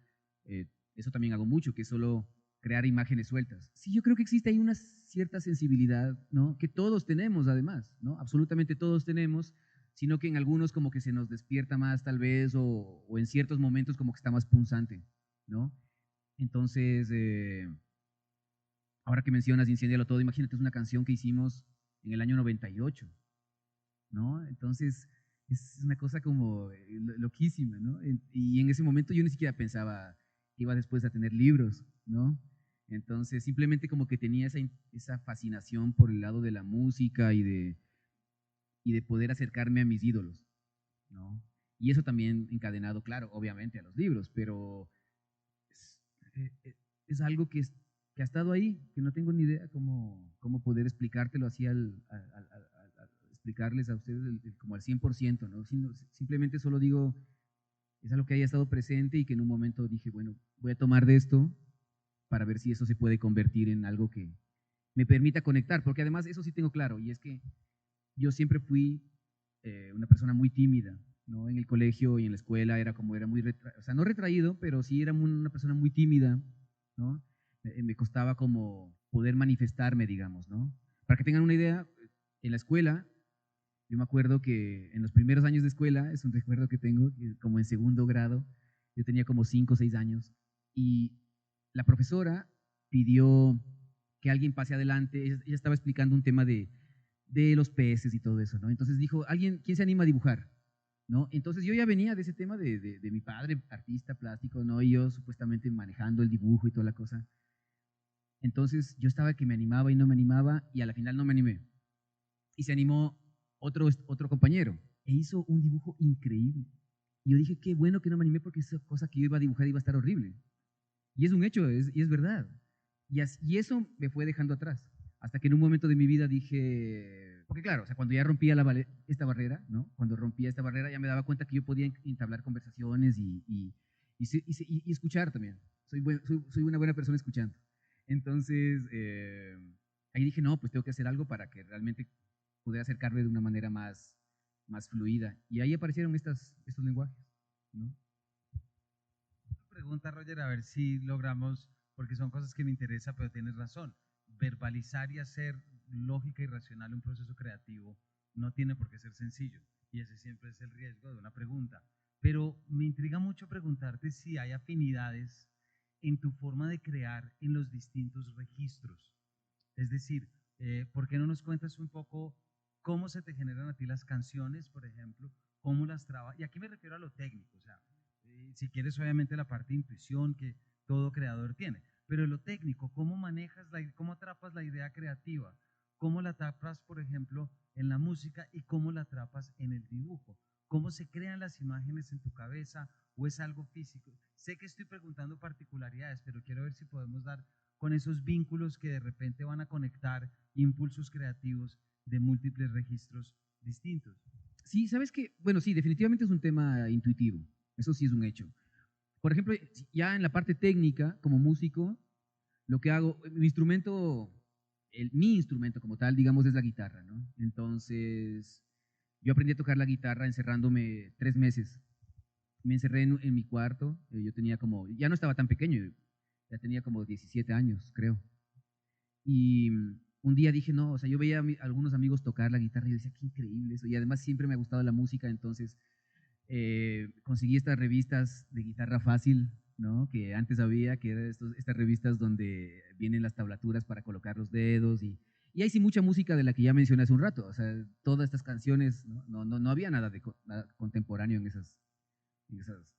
[SPEAKER 6] eso también hago mucho, que es solo crear imágenes sueltas. Sí, yo creo que existe ahí una cierta sensibilidad, ¿no? Que todos tenemos además, ¿no? Absolutamente todos tenemos, sino que en algunos como que se nos despierta más tal vez o en ciertos momentos como que está más punzante, ¿no? Entonces, ahora que mencionas Incéndialo Todo, imagínate, es una canción que hicimos en el año 98, ¿no? Entonces, es una cosa como loquísima, ¿no? Y en ese momento yo ni siquiera pensaba que iba después a tener libros, ¿no? Entonces, simplemente como que tenía esa fascinación por el lado de la música y de poder acercarme a mis ídolos, ¿no? Y eso también encadenado, claro, obviamente a los libros, pero es, es algo que ha estado ahí, que no tengo ni idea cómo poder explicártelo así explicarles a ustedes como al 100%, ¿no? Simplemente solo digo, es algo que haya estado presente y que en un momento dije, bueno, voy a tomar de esto para ver si eso se puede convertir en algo que me permita conectar, porque además eso sí tengo claro, y es que yo siempre fui una persona muy tímida, ¿no? En el colegio y en la escuela era muy, o sea, no retraído, pero sí era una persona muy tímida, ¿no? Me costaba como poder manifestarme, digamos, ¿no? Para que tengan una idea, en la escuela, yo me acuerdo que en los primeros años de escuela, es un recuerdo que tengo, como en segundo grado, Yo tenía como 5 o 6 años y la profesora pidió que alguien pase adelante. Ella estaba explicando un tema de los peces y todo eso, ¿no? Entonces dijo, ¿quién se anima a dibujar? ¿No? Entonces yo ya venía de ese tema de mi padre, artista plástico, ¿no? Y yo supuestamente manejando el dibujo y toda la cosa. Entonces yo estaba que me animaba y no me animaba y a la final no me animé. Y se animó otro compañero e hizo un dibujo increíble. Y yo dije, qué bueno que no me animé porque esa cosa que yo iba a dibujar iba a estar horrible. Y es un hecho, y es verdad. Y eso me fue dejando atrás. Hasta que en un momento de mi vida dije, porque claro, o sea, cuando ya rompía esta barrera, ¿no? Cuando rompía esta barrera ya me daba cuenta que yo podía entablar conversaciones y escuchar también. Soy una buena persona escuchando. Entonces, ahí dije, no, pues tengo que hacer algo para que realmente pudiera acercarme de una manera más fluida. Y ahí aparecieron estos lenguajes, ¿no?
[SPEAKER 7] Pregunta, Roger, a ver si logramos, porque son cosas que me interesan, pero tienes razón. Verbalizar y hacer lógica y racional un proceso creativo no tiene por qué ser sencillo. Y ese siempre es el riesgo de una pregunta. Pero me intriga mucho preguntarte si hay afinidades en tu forma de crear en los distintos registros. Es decir, ¿por qué no nos cuentas un poco cómo se te generan a ti las canciones, por ejemplo? ¿Cómo las trabajas? Y aquí me refiero a lo técnico, o sea, si quieres obviamente la parte de intuición que todo creador tiene, pero lo técnico, ¿cómo manejas, cómo atrapas la idea creativa? ¿Cómo la atrapas, por ejemplo, en la música y cómo la atrapas en el dibujo? ¿Cómo se crean las imágenes en tu cabeza o es algo físico? Sé que estoy preguntando particularidades, pero quiero ver si podemos dar con esos vínculos que de repente van a conectar impulsos creativos de múltiples registros distintos.
[SPEAKER 6] Sí, ¿sabes qué? Bueno, sí, definitivamente es un tema intuitivo. Eso sí es un hecho. Por ejemplo, ya en la parte técnica, como músico, lo que hago, mi instrumento como tal, digamos, es la guitarra, ¿no? Entonces, yo aprendí a tocar la guitarra encerrándome 3 meses. Me encerré en mi cuarto, yo tenía ya no estaba tan pequeño, ya tenía como 17 años, creo. Y un día dije, no, o sea, yo veía a algunos amigos tocar la guitarra y yo decía, qué increíble eso. Y además siempre me ha gustado la música, entonces conseguí estas revistas de guitarra fácil, ¿no? Que antes había, que eran estas revistas donde vienen las tablaturas para colocar los dedos y hay sí mucha música de la que ya mencioné hace un rato, o sea, todas estas canciones, no había nada contemporáneo en esas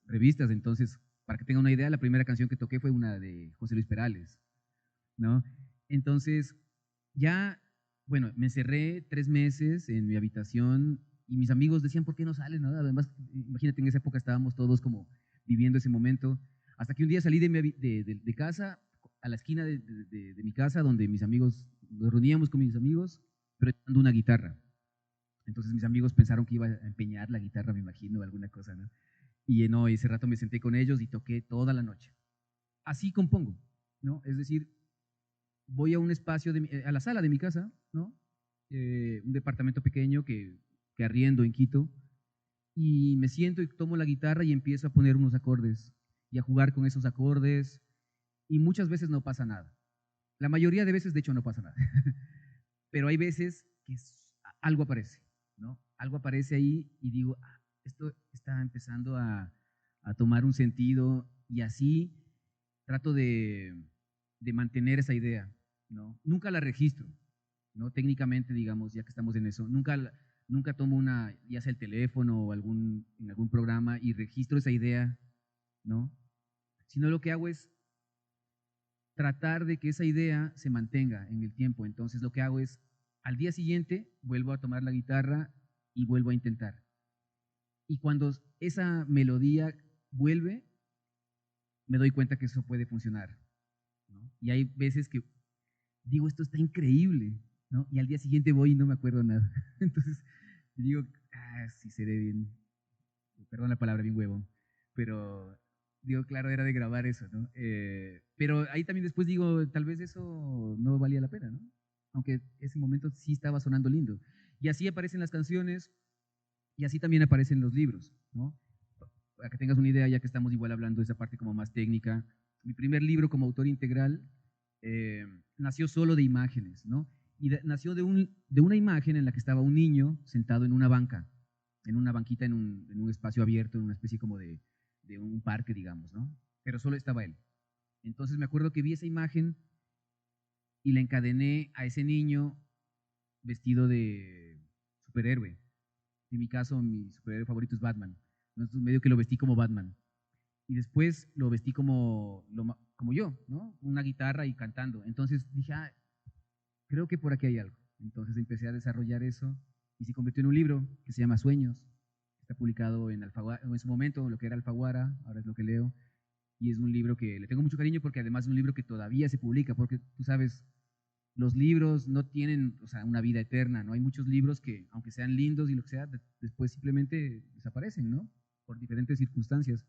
[SPEAKER 6] revistas, entonces, para que tengan una idea, la primera canción que toqué fue una de José Luis Perales, ¿no? Entonces, ya, bueno, me encerré 3 meses en mi habitación y mis amigos decían, ¿por qué no sales? ¿No? Además, imagínate, en esa época estábamos todos como viviendo ese momento, hasta que un día salí de casa, a la esquina de mi casa, donde mis amigos, nos reuníamos con mis amigos, pero echando una guitarra. Entonces mis amigos pensaron que iba a empeñar la guitarra, me imagino, alguna cosa, ¿no? Y no, ese rato me senté con ellos y toqué toda la noche. Así compongo, ¿no? Es decir, voy a un espacio, a la sala de mi casa, ¿no? Un departamento pequeño que arriendo en Quito, y me siento y tomo la guitarra y empiezo a poner unos acordes y a jugar con esos acordes, y muchas veces no pasa nada. La mayoría de veces, de hecho, no pasa nada. Pero hay veces que algo aparece, ¿no? Algo aparece ahí y digo, esto está empezando a tomar un sentido, y así trato de mantener esa idea, ¿no? Nunca la registro, ¿no? Técnicamente, digamos, ya que estamos en eso, nunca tomo ya sea el teléfono o en algún programa y registro esa idea, ¿no? Sino lo que hago es tratar de que esa idea se mantenga en el tiempo. Entonces lo que hago es, al día siguiente, vuelvo a tomar la guitarra y vuelvo a intentar. Y cuando esa melodía vuelve, me doy cuenta que eso puede funcionar, ¿no? Y hay veces que digo, esto está increíble, ¿no? Y al día siguiente voy y no me acuerdo nada. Entonces digo, sí seré bien, perdón la palabra, bien huevo, pero digo, claro, era de grabar eso, ¿no? Pero ahí también después digo, tal vez eso no valía la pena, ¿no? Aunque ese momento sí estaba sonando lindo. Y así aparecen las canciones y así también aparecen los libros, ¿no? Para que tengas una idea, ya que estamos igual hablando de esa parte como más técnica, mi primer libro como autor integral nació solo de imágenes, ¿no? Y nació de una imagen en la que estaba un niño sentado en una banca, en una banquita en un espacio abierto, en una especie como de de un parque, digamos, ¿no? Pero solo estaba él. Entonces me acuerdo que vi esa imagen y le encadené a ese niño vestido de superhéroe. En mi caso, mi superhéroe favorito es Batman. Entonces medio que lo vestí como Batman. Y después lo vestí como yo, ¿no? Una guitarra y cantando. Entonces dije, creo que por aquí hay algo. Entonces empecé a desarrollar eso y se convirtió en un libro que se llama Sueños. Está publicado en su momento, lo que era Alfaguara, ahora es lo que leo. Y es un libro que le tengo mucho cariño porque además es un libro que todavía se publica, porque tú sabes, los libros no tienen, o sea, una vida eterna, ¿no? Hay muchos libros que, aunque sean lindos y lo que sea, después simplemente desaparecen, ¿no? Por diferentes circunstancias.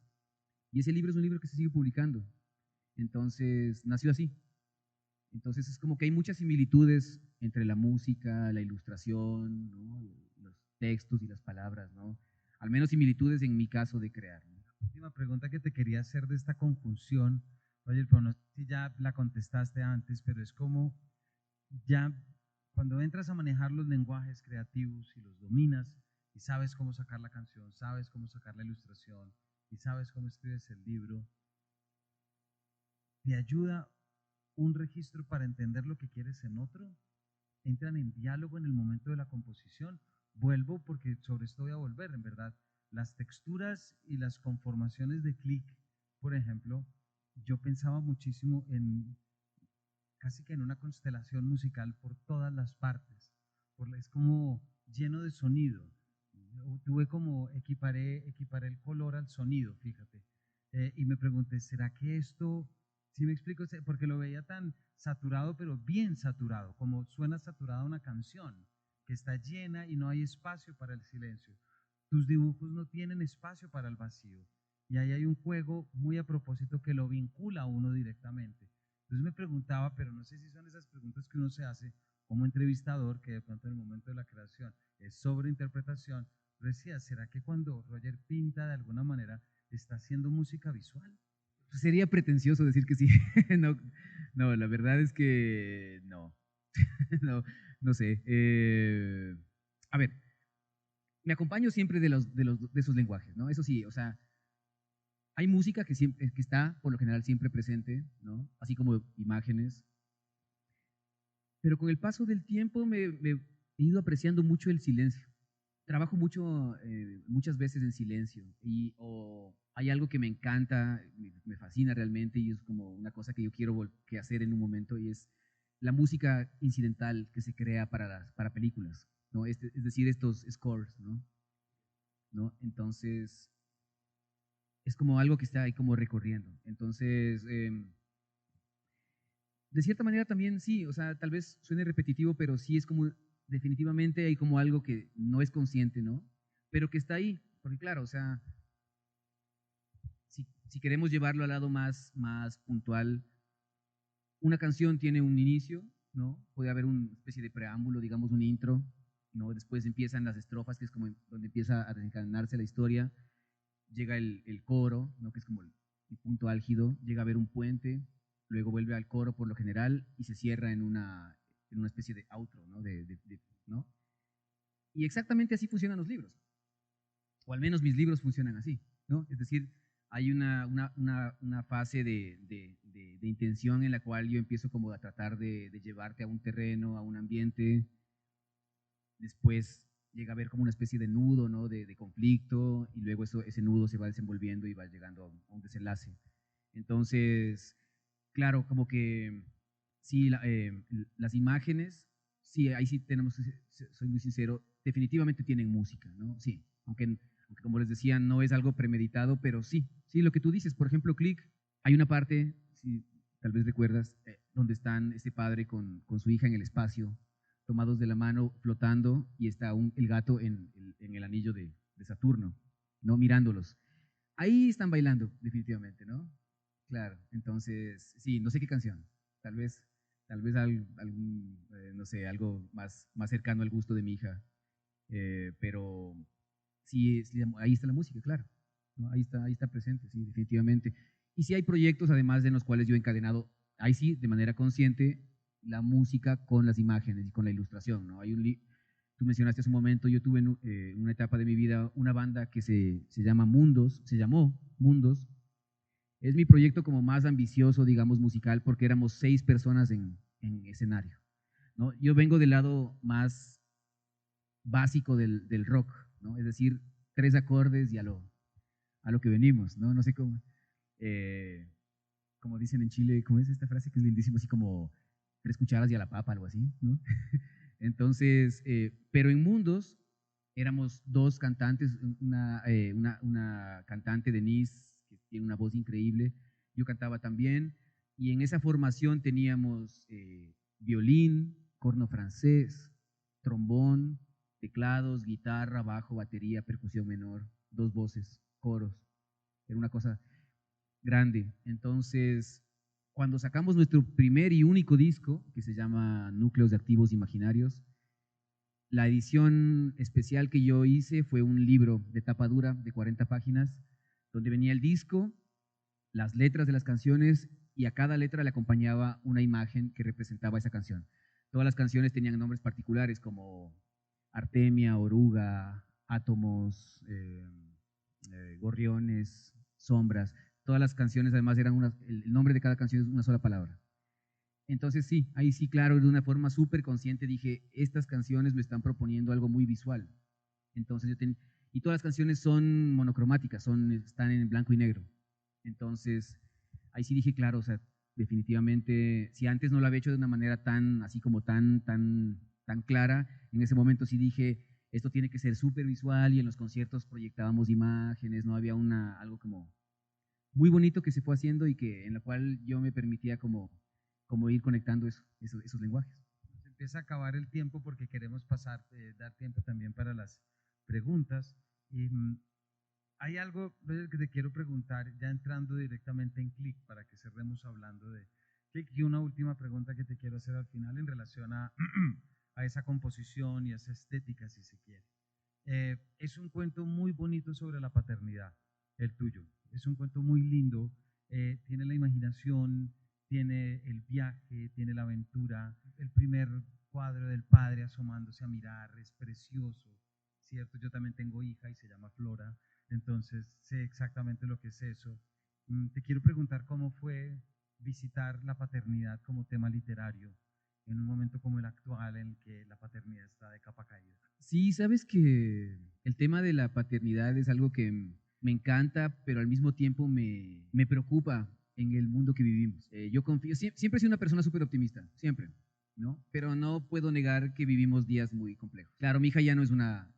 [SPEAKER 6] Y ese libro es un libro que se sigue publicando. Entonces, nació así. Entonces, es como que hay muchas similitudes entre la música, la ilustración, ¿no? Los textos y las palabras, ¿no? Al menos similitudes en mi caso de crear, ¿no?
[SPEAKER 7] Última pregunta que te quería hacer de esta conjunción, Roger, pero no sé si ya la contestaste antes, pero es como ya cuando entras a manejar los lenguajes creativos y los dominas y sabes cómo sacar la canción, sabes cómo sacar la ilustración y sabes cómo escribes el libro, ¿te ayuda un registro para entender lo que quieres en otro? ¿Entran en diálogo en el momento de la composición? Vuelvo porque sobre esto voy a volver, en verdad. Las texturas y las conformaciones de clic, por ejemplo, yo pensaba muchísimo en casi que en una constelación musical por todas las partes. Es como lleno de sonido. Tuve como equiparé el color al sonido, fíjate. Y me pregunté, ¿será que esto, si me explico? Porque lo veía tan saturado, pero bien saturado, como suena saturada una canción, que está llena y no hay espacio para el silencio. Tus dibujos no tienen espacio para el vacío. Y ahí hay un juego muy a propósito que lo vincula a uno directamente. Entonces me preguntaba, pero no sé si son esas preguntas que uno se hace como entrevistador, que de pronto en el momento de la creación es sobreinterpretación. Pero decía, ¿será que cuando Roger pinta de alguna manera está haciendo música visual?
[SPEAKER 6] Sería pretencioso decir que sí. No, no, la verdad es que no. No, no sé. A ver, me acompaño siempre de esos lenguajes, ¿no? Eso sí, o sea, hay música que está por lo general siempre presente, ¿no? Así como imágenes. Pero con el paso del tiempo me he ido apreciando mucho el silencio. Trabajo muchas veces en silencio o hay algo que me encanta, me fascina realmente y es como una cosa que yo quiero que hacer en un momento y es la música incidental que se crea para películas, ¿no? Es decir, estos scores, ¿no? ¿No? Entonces, es como algo que está ahí como recorriendo. Entonces, de cierta manera también sí, o sea, tal vez suene repetitivo, pero sí es como, definitivamente hay como algo que no es consciente, ¿no? Pero que está ahí, porque claro, o sea, si queremos llevarlo al lado más puntual, una canción tiene un inicio, ¿no? Puede haber una especie de preámbulo, digamos un intro, ¿no? Después empiezan las estrofas, que es como donde empieza a desencadenarse la historia, llega el coro, ¿no? Que es como el punto álgido, llega a haber un puente, luego vuelve al coro por lo general y se cierra en una especie de outro, ¿no? ¿No? Y exactamente así funcionan los libros, o al menos mis libros funcionan así, ¿no? Es decir, hay una fase de intención en la cual yo empiezo como a tratar de llevarte a un terreno, a un ambiente, después llega a haber como una especie de nudo, ¿no? De conflicto, y luego ese nudo se va desenvolviendo y va llegando a un desenlace. Entonces, claro, como que sí, las imágenes, sí, ahí sí soy muy sincero, definitivamente tienen música, ¿no? Sí, aunque como les decía, no es algo premeditado, pero sí, lo que tú dices, por ejemplo, Click, hay una parte, si tal vez recuerdas, donde están este padre con su hija en el espacio, tomados de la mano, flotando, y está el gato en el anillo de Saturno, ¿no? Mirándolos. Ahí están bailando, definitivamente, ¿no? Claro, entonces, sí, no sé qué canción, tal vez algún, no sé, algo más cercano al gusto de mi hija, pero sí, ahí está la música, claro, ¿no? Ahí está presente, sí, definitivamente. Y sí hay proyectos, además, en los cuales yo he encadenado, ahí sí, de manera consciente, la música con las imágenes y con la ilustración, ¿no? Tú mencionaste hace un momento, yo tuve en una etapa de mi vida una banda que se llamó Mundos. Es mi proyecto como más ambicioso, digamos, musical, porque éramos 6 personas en escenario, ¿no? Yo vengo del lado más básico del rock, ¿no? Es decir, 3 acordes y a lo que venimos, ¿no? No sé cómo, como dicen en Chile, ¿cómo es esta frase que es lindísima? Así como 3 cucharas y a la papa, algo así, ¿no? Entonces, pero en Mundos éramos 2 cantantes, una cantante, Denise, que tiene una voz increíble, yo cantaba también, y en esa formación teníamos violín, corno francés, trombón, teclados, guitarra, bajo, batería, percusión menor, 2 voces, coros. Era una cosa grande. Entonces, cuando sacamos nuestro primer y único disco, que se llama Núcleos de Activos Imaginarios, la edición especial que yo hice fue un libro de tapa dura de 40 páginas, donde venía el disco, las letras de las canciones, y a cada letra le acompañaba una imagen que representaba esa canción. Todas las canciones tenían nombres particulares como Artemia, Oruga, Átomos, Gorriones, Sombras. Todas las canciones además eran el nombre de cada canción es una sola palabra. Entonces sí, ahí sí, claro, de una forma súper consciente dije, estas canciones me están proponiendo algo muy visual. Entonces y todas las canciones son monocromáticas, están en blanco y negro. Entonces, ahí sí dije, claro, o sea, definitivamente, si antes no lo había hecho de una manera así como tan clara, en ese momento sí dije, esto tiene que ser súper visual, y en los conciertos proyectábamos imágenes, no había algo como muy bonito que se fue haciendo y en la cual yo me permitía como ir conectando esos lenguajes.
[SPEAKER 7] Nos empieza a acabar el tiempo porque queremos dar tiempo también para las preguntas. Y, hay algo que te quiero preguntar, ya entrando directamente en Click, para que cerremos hablando de Click, y una última pregunta que te quiero hacer al final en relación a, a esa composición y a esa estética, si se quiere. Es un cuento muy bonito sobre la paternidad, el tuyo. Es un cuento muy lindo, tiene la imaginación, tiene el viaje, tiene la aventura, el primer cuadro del padre asomándose a mirar, es precioso, ¿cierto? Yo también tengo hija y se llama Flora, entonces sé exactamente lo que es eso. Te quiero preguntar cómo fue visitar la paternidad como tema literario en un momento como el actual en el que la paternidad está de capa caída.
[SPEAKER 6] Sí, sabes que el tema de la paternidad es algo que me encanta, pero al mismo tiempo me preocupa en el mundo que vivimos. Yo confío, siempre he sido una persona súper optimista, siempre, ¿no? Pero no puedo negar que vivimos días muy complejos. Claro, mi hija ya no es una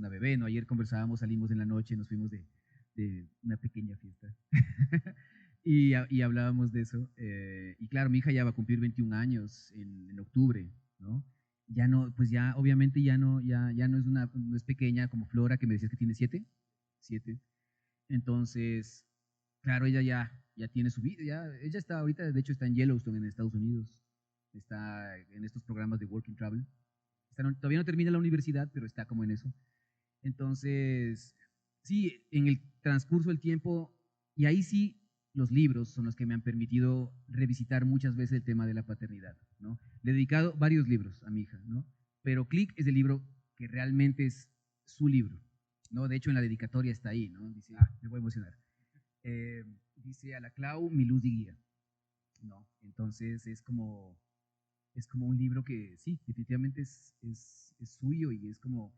[SPEAKER 6] bebé, ¿no? Ayer conversábamos, salimos en la noche, nos fuimos de una pequeña fiesta y hablábamos de eso. Y claro, mi hija ya va a cumplir 21 años en octubre, ¿no? Ya no, pues ya obviamente ya no es pequeña como Flora, que me decías que tiene 7. Entonces, claro, ella ya tiene su vida, ella está ahorita, de hecho está en Yellowstone en Estados Unidos, está en estos programas de Work and Travel, todavía no termina la universidad, pero está como en eso. Entonces, sí, en el transcurso del tiempo, y ahí sí, los libros son los que me han permitido revisitar muchas veces el tema de la paternidad, ¿no? Le he dedicado varios libros a mi hija, ¿no? Pero Click es el libro que realmente es su libro, ¿no? De hecho, en la dedicatoria está ahí, ¿no? Dice, me voy a emocionar. Dice a la Clau, mi luz y guía, ¿no? Entonces es como un libro que sí, definitivamente es suyo, y es como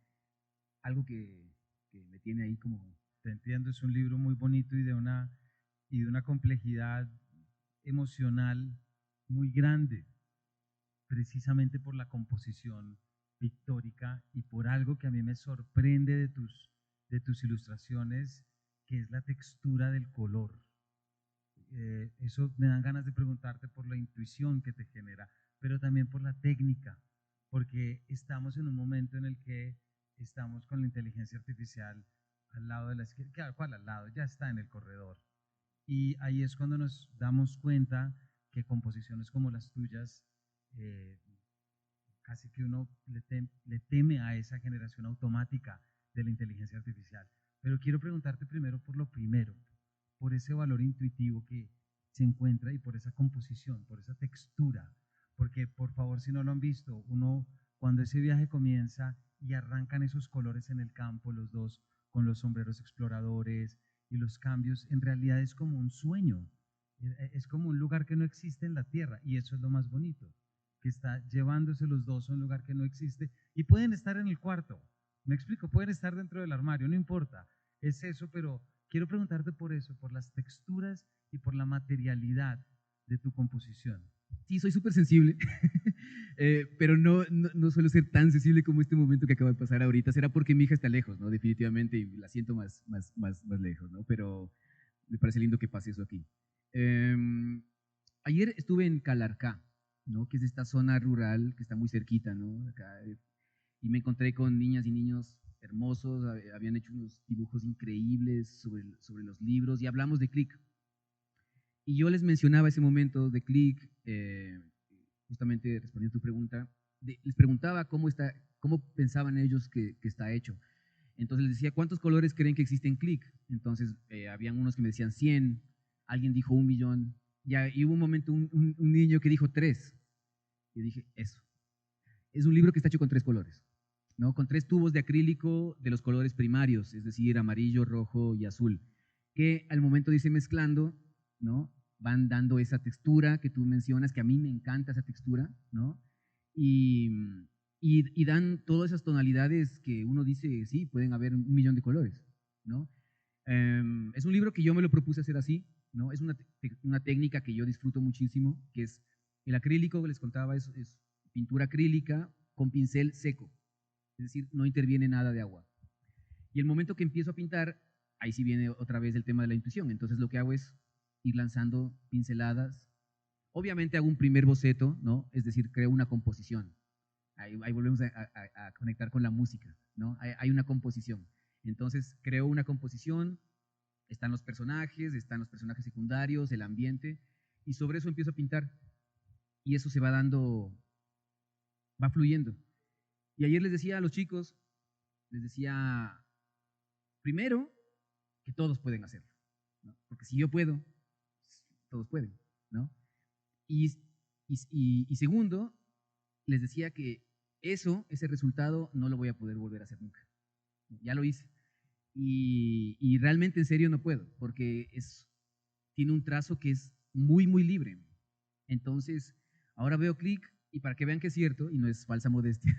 [SPEAKER 6] algo que me tiene ahí como...
[SPEAKER 7] Te entiendo, es un libro muy bonito y de una complejidad emocional muy grande, precisamente por la composición pictórica y por algo que a mí me sorprende de tus ilustraciones, que es la textura del color. Eso me dan ganas de preguntarte por la intuición que te genera, pero también por la técnica, porque estamos en un momento en el que estamos con la inteligencia artificial al lado de la esquina. Claro, ¿cuál al lado? Ya está en el corredor. Y ahí es cuando nos damos cuenta que composiciones como las tuyas, casi que uno le teme a esa generación automática de la inteligencia artificial. Pero quiero preguntarte primero por lo primero, por ese valor intuitivo que se encuentra y por esa composición, por esa textura. Porque, por favor, si no lo han visto, cuando ese viaje comienza y arrancan esos colores en el campo, los dos con los sombreros exploradores, y los cambios, en realidad es como un sueño, es como un lugar que no existe en la tierra, y eso es lo más bonito, que está llevándose los dos a un lugar que no existe, y pueden estar en el cuarto, me explico, pueden estar dentro del armario, no importa, es eso, pero quiero preguntarte por eso, por las texturas y por la materialidad de tu composición.
[SPEAKER 6] Sí, soy súper sensible, pero no suelo ser tan sensible como este momento que acaba de pasar ahorita. Será porque mi hija está lejos, ¿no? Definitivamente, y la siento más lejos, ¿no? Pero me parece lindo que pase eso aquí. Ayer estuve en Calarcá, ¿no? Que es esta zona rural que está muy cerquita, ¿no? Acá, y me encontré con niñas y niños hermosos, habían hecho unos dibujos increíbles sobre los libros, y hablamos de Click. Y yo les mencionaba ese momento de Click, justamente respondiendo a tu pregunta, les preguntaba cómo pensaban ellos que está hecho. Entonces les decía, ¿cuántos colores creen que existen en Click? Entonces habían unos que me decían 100, alguien dijo 1.000.000, y hubo un momento un niño que dijo 3. Y dije, eso. Es un libro que está hecho con 3 colores, ¿no? Con 3 tubos de acrílico de los colores primarios, es decir, amarillo, rojo y azul, que al momento de irse mezclando, ¿no? Van dando esa textura que tú mencionas, que a mí me encanta esa textura, ¿no? Y dan todas esas tonalidades que uno dice, sí, pueden haber 1.000.000 de colores, ¿no? Es un libro que yo me lo propuse hacer así, ¿no? Es una técnica que yo disfruto muchísimo, que es el acrílico, que les contaba, es pintura acrílica con pincel seco, es decir, no interviene nada de agua. Y el momento que empiezo a pintar, ahí sí viene otra vez el tema de la intuición. Entonces lo que hago es ir lanzando pinceladas. Obviamente hago un primer boceto, ¿no? Es decir, creo una composición. Ahí volvemos a conectar con la música, ¿no? Hay una composición. Entonces creo una composición, están los personajes secundarios, el ambiente, y sobre eso empiezo a pintar. Y eso se va dando, va fluyendo. Y ayer les decía a los chicos, les decía, primero, que todos pueden hacerlo, ¿no? Porque si yo puedo, todos pueden, ¿no? Y segundo, les decía que ese resultado no lo voy a poder volver a hacer nunca. Ya lo hice. Y realmente en serio no puedo, porque tiene un trazo que es muy, muy libre. Entonces, ahora veo Click, y para que vean que es cierto, y no es falsa modestia,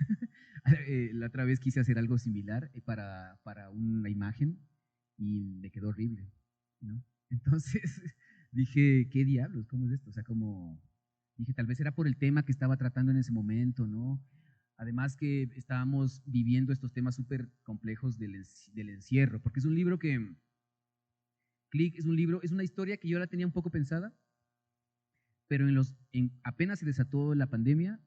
[SPEAKER 6] la otra vez quise hacer algo similar para una imagen y me quedó horrible, ¿no? Entonces dije, ¿qué diablos? ¿Cómo es esto? O sea, dije, tal vez era por el tema que estaba tratando en ese momento, ¿no? Además que estábamos viviendo estos temas súper complejos del encierro, porque es un libro Click es una historia que yo la tenía un poco pensada, pero apenas se desató la pandemia,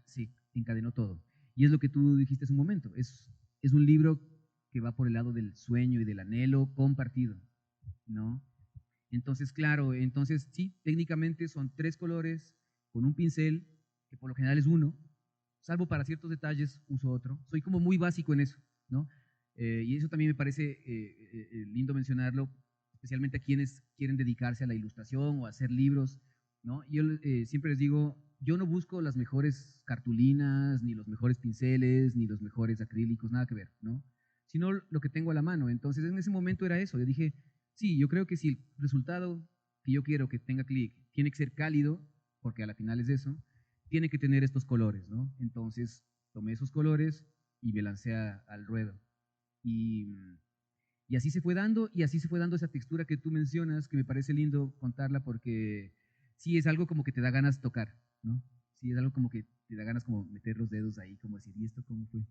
[SPEAKER 6] se encadenó todo. Y es lo que tú dijiste hace un momento, es un libro que va por el lado del sueño y del anhelo compartido, ¿no? Entonces, claro, sí, técnicamente son 3 colores con un pincel, que por lo general es uno, salvo para ciertos detalles uso otro. Soy como muy básico en eso, ¿no? Y eso también me parece lindo mencionarlo, especialmente a quienes quieren dedicarse a la ilustración o a hacer libros, ¿no? Yo siempre les digo, yo no busco las mejores cartulinas, ni los mejores pinceles, ni los mejores acrílicos, nada que ver, ¿no? Sino lo que tengo a la mano. Entonces, en ese momento era eso. Yo dije, sí, yo creo que si el resultado que yo quiero que tenga Click tiene que ser cálido, porque a la final es eso, tiene que tener estos colores, ¿no? Entonces, tomé esos colores y me lancé al ruedo. Y así se fue dando, esa textura que tú mencionas, que me parece lindo contarla porque sí es algo como que te da ganas tocar, ¿no? Sí es algo como que te da ganas como meter los dedos ahí, como decir, ¿y esto cómo fue?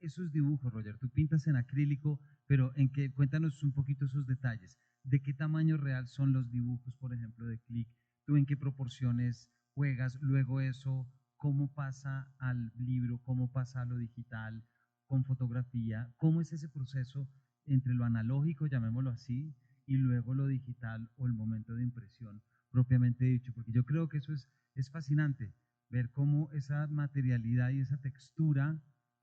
[SPEAKER 7] Esos dibujos, Roger, tú pintas en acrílico, pero cuéntanos un poquito esos detalles. ¿De qué tamaño real son los dibujos, por ejemplo, de Click? ¿Tú en qué proporciones juegas? Luego eso, ¿cómo pasa al libro? ¿Cómo pasa a lo digital? ¿Con fotografía? ¿Cómo es ese proceso entre lo analógico, llamémoslo así, y luego lo digital o el momento de impresión propiamente dicho? Porque yo creo que eso es fascinante, ver cómo esa materialidad y esa textura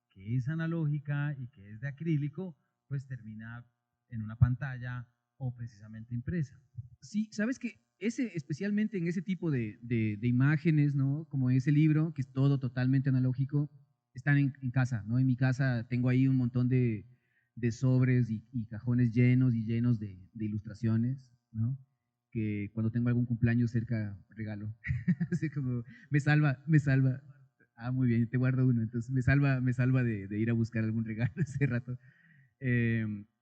[SPEAKER 7] que es analógica y que es de acrílico, pues termina en una pantalla o precisamente impresa.
[SPEAKER 6] Sí, sabes que especialmente en ese tipo de imágenes, ¿no? Como ese libro, que es todo totalmente analógico, están en casa, ¿no? En mi casa tengo ahí un montón de de sobres y cajones llenos y llenos de ilustraciones, ¿no? Que cuando tengo algún cumpleaños cerca regalo. Así como me salva. Ah, muy bien, te guardo uno. Entonces me salva de ir a buscar algún regalo ese rato.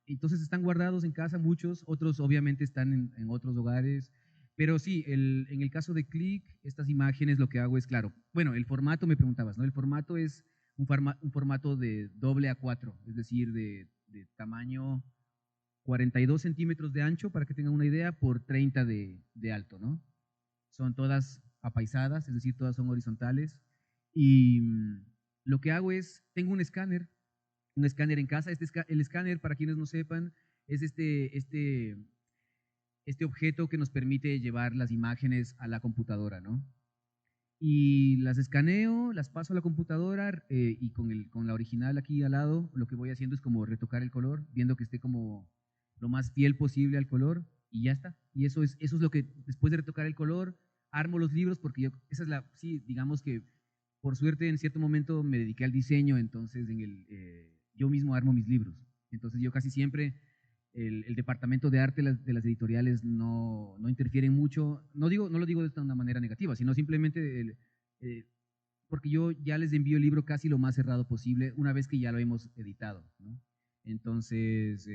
[SPEAKER 6] Entonces están guardados en casa muchos, otros obviamente están en otros hogares. Pero sí, en el caso de Click, estas imágenes lo que hago es, claro, bueno, el formato me preguntabas, ¿no? El formato es un formato de AA4, es decir, de tamaño 42 centímetros de ancho, para que tengan una idea, por 30 de alto, ¿no? Son todas apaisadas, es decir, todas son horizontales. Y lo que hago es, tengo un escáner en casa. El escáner, para quienes no sepan, es este objeto que nos permite llevar las imágenes a la computadora, ¿no? Y las escaneo, las paso a la computadora y con la original aquí al lado, lo que voy haciendo es como retocar el color, viendo que esté como lo más fiel posible al color y ya está. Y eso es lo que, después de retocar el color, armo los libros porque sí, digamos que por suerte en cierto momento me dediqué al diseño, entonces yo mismo armo mis libros. Entonces yo casi siempre el departamento de arte de las editoriales no interfieren mucho, no lo digo de una manera negativa, sino simplemente porque yo ya les envío el libro casi lo más cerrado posible una vez que ya lo hemos editado, ¿no? Entonces,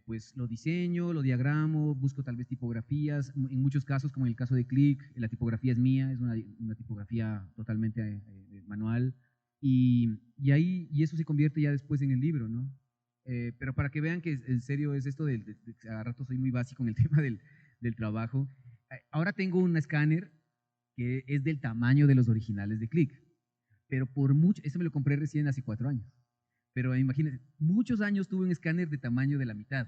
[SPEAKER 6] pues lo diseño, lo diagramo, busco tal vez tipografías, en muchos casos, como en el caso de Click, la tipografía es mía, es una tipografía totalmente manual, y eso se convierte ya después en el libro, ¿no? Pero para que vean que en serio es esto a rato soy muy básico en el tema del trabajo. Ahora tengo un escáner que es del tamaño de los originales de Click, pero por mucho, eso me lo compré recién hace 4 años, pero imagínense, muchos años tuve un escáner de tamaño de la mitad,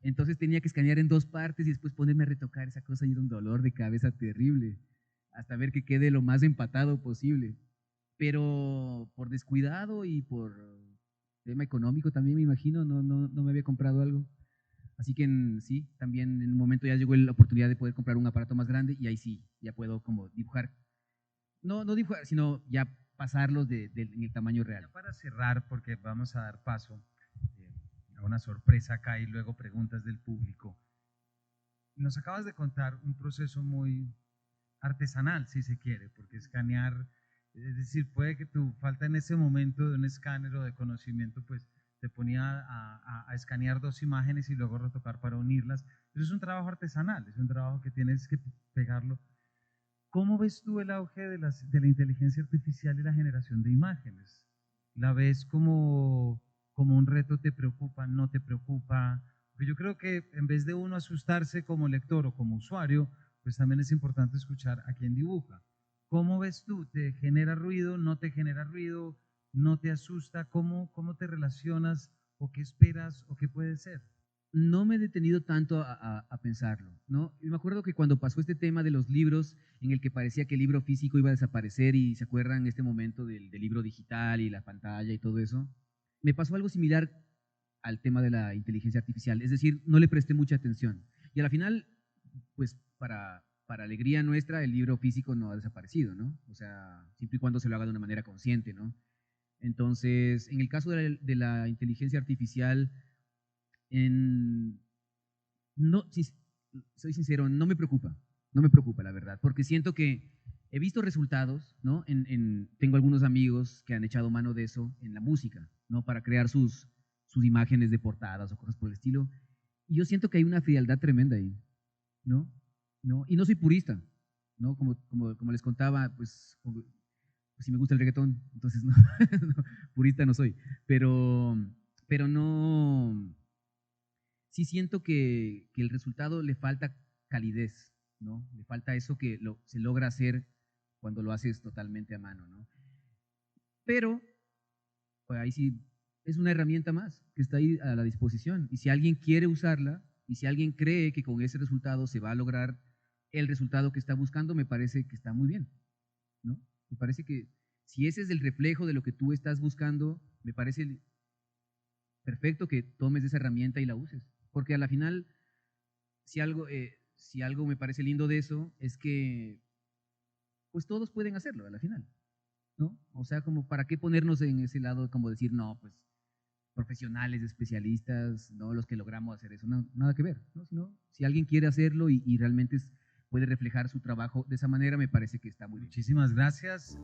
[SPEAKER 6] entonces tenía que escanear en 2 partes y después ponerme a retocar esa cosa y era un dolor de cabeza terrible, hasta ver que quede lo más empatado posible, pero por descuidado y por tema económico también me imagino, no me había comprado algo. Así que sí, también en un momento ya llegó la oportunidad de poder comprar un aparato más grande y ahí sí, ya puedo como dibujar. No dibujar, sino ya pasarlos en el tamaño real.
[SPEAKER 7] Ya para cerrar, porque vamos a dar paso a una sorpresa acá y luego preguntas del público. Nos acabas de contar un proceso muy artesanal, si se quiere, porque escanear, es decir, puede que tu falta en ese momento de un escáner o de conocimiento, pues te ponía a escanear 2 imágenes y luego retocar para unirlas. Eso es un trabajo artesanal, es un trabajo que tienes que pegarlo. ¿Cómo ves tú el auge de la inteligencia artificial y la generación de imágenes? ¿La ves como un reto? ¿Te preocupa? ¿No te preocupa? Porque yo creo que en vez de uno asustarse como lector o como usuario, pues también es importante escuchar a quien dibuja. ¿Cómo ves tú? ¿Te genera ruido? ¿No te genera ruido? ¿No te asusta? ¿Cómo te relacionas? ¿O qué esperas? ¿O qué puede ser?
[SPEAKER 6] No me he detenido tanto a pensarlo, ¿no? Y me acuerdo que cuando pasó este tema de los libros, en el que parecía que el libro físico iba a desaparecer y se acuerdan este momento del libro digital y la pantalla y todo eso, me pasó algo similar al tema de la inteligencia artificial, es decir, no le presté mucha atención. Y a la final, pues para alegría nuestra, el libro físico no ha desaparecido, ¿no? O sea, siempre y cuando se lo haga de una manera consciente, ¿no? Entonces, en el caso de la inteligencia artificial, si soy sincero, no me preocupa, la verdad, porque siento que he visto resultados, ¿no? Tengo algunos amigos que han echado mano de eso en la música, ¿no? Para crear sus imágenes de portadas o cosas por el estilo, y yo siento que hay una frialdad tremenda ahí, ¿no? Y no soy purista, ¿no? Como les contaba, pues sí me gusta el reggaetón, entonces no, purista no soy, pero no, sí siento que el resultado le falta calidez, ¿no? Le falta eso que se logra hacer cuando lo haces totalmente a mano, ¿no? Pero, pues ahí sí, es una herramienta más que está ahí a la disposición. Y si alguien quiere usarla, y si alguien cree que con ese resultado se va a lograr el resultado que está buscando, me parece que está muy bien, ¿no? Me parece que si ese es el reflejo de lo que tú estás buscando, me parece perfecto que tomes esa herramienta y la uses. Porque a la final, si algo me parece lindo de eso, es que pues todos pueden hacerlo a la final, ¿no? O sea, como para qué ponernos en ese lado, como decir, no, pues profesionales, especialistas, no los que logramos hacer eso, no, nada que ver, ¿no? Sino, si alguien quiere hacerlo y realmente puede reflejar su trabajo de esa manera, me parece que está muy bien.
[SPEAKER 7] Muchísimas gracias.